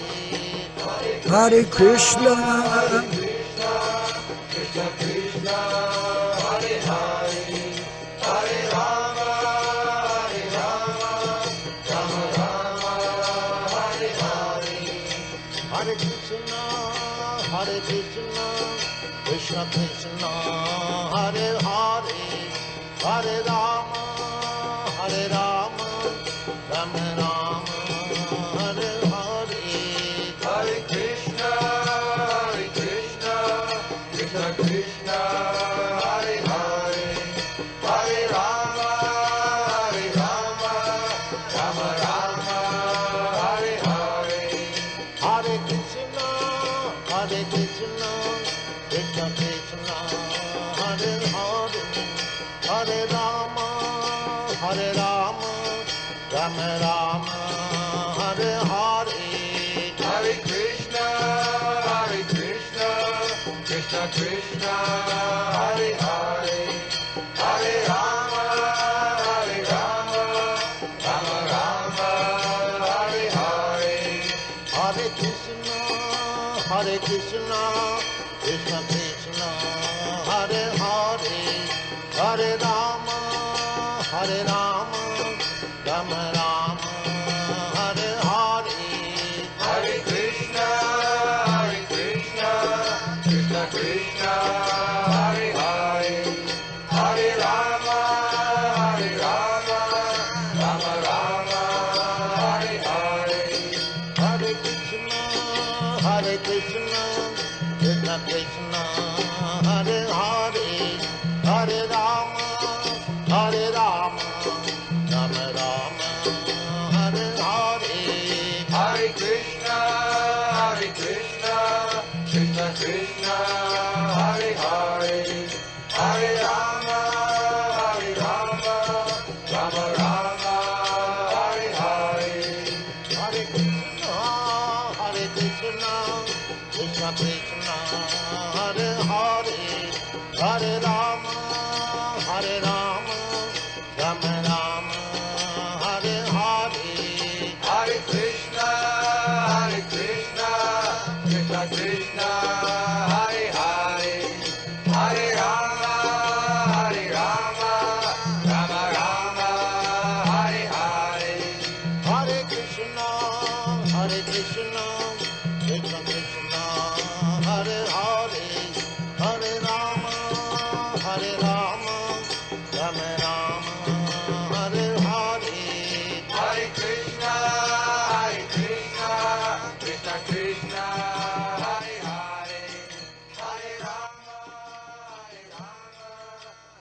Hare Krishna, Krishna Krishna, Hare Hare, Hare Rama, Rama Rama, Hare Hare. Hare Krishna, Krishna Krishna, Hare Hare, Hare Rama, Rama Rama, Hare Hare. Hare Krishna, Krishna Krishna, Hare Hare, Hare Rama, Rama Rama, Hare Hare. Hare Krishna, Krishna Krishna, Hare Hare, Hare Rama, Rama Rama, Hare Hare. Hare Krishna, Krishna Krishna, Hare Hare, Hare Rama, Rama Rama, Hare Hare. Hare Krishna, Krishna Krishna, Hare Hare, Hare Rama, Rama Rama, Hare Hare. Hare Krishna, Krishna Krishna, Hare Hare, Hare Rama, Rama, Rama Rama, Hare Hare, Hare Krishna, Krishna Krishna, Hare Hare, Hare Rama, Rama Rama, Hare Hare, Hare Krishna, Krishna Krishna, Hare Hare, Hare Rama, Rama Rama, Hare Hare, Hare Krishna, Krishna Krishna, Hare Hare, Hare Rama, Rama Rama, Hare Hare, Hare Krishna, Krishna Krishna, Hare Hare, Hare Rama, Rama Rama, Hare Hare, Hare Krishna, Krishna Krishna, Hare Hare, Hare Rama,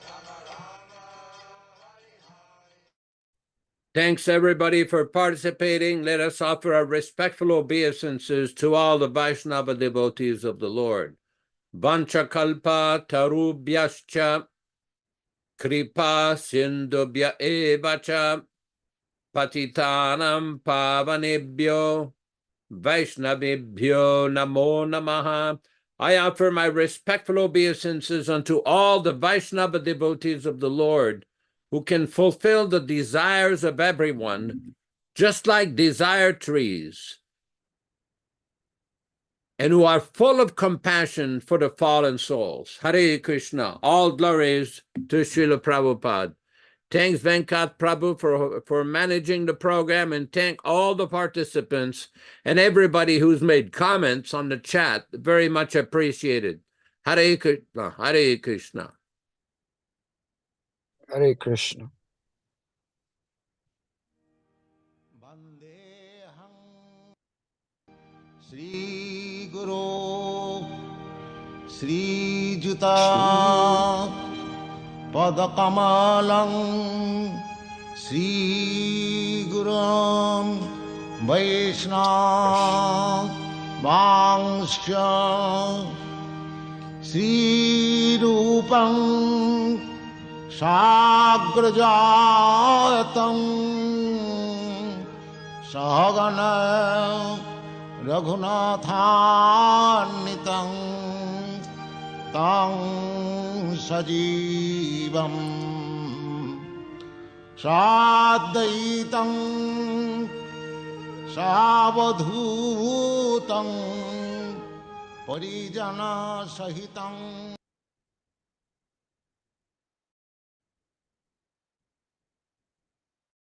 Rama Rama, Hare Hare. Thanks everybody for participating. Let us offer our respectful obeisances to all the Vaishnava devotees of the Lord. Vanchakalpa tarubhyascha kripa sindubhya evacha patitanam pavanebhyo Vaishnavibhyo namo namaha. I offer my respectful obeisances unto all the Vaishnava devotees of the Lord, who can fulfill the desires of everyone, just like desire trees, and who are full of compassion for the fallen souls. Hare Krishna. All glories to Srila Prabhupada. Thanks, Venkat Prabhu, for managing the program, and thank all the participants and everybody who's made comments on the chat. Very much appreciated. Hare Krishna. Hare Krishna. Hare Krishna. Vandeham Shri Guru Shri Juta Padakamalam Shri Gurum Vaishnava Vangsha Shri Rupam Sagrajatam Sahagana Raghunathannitam Tang Sajivam Sadaitam Savadhutam Parijana Sahitam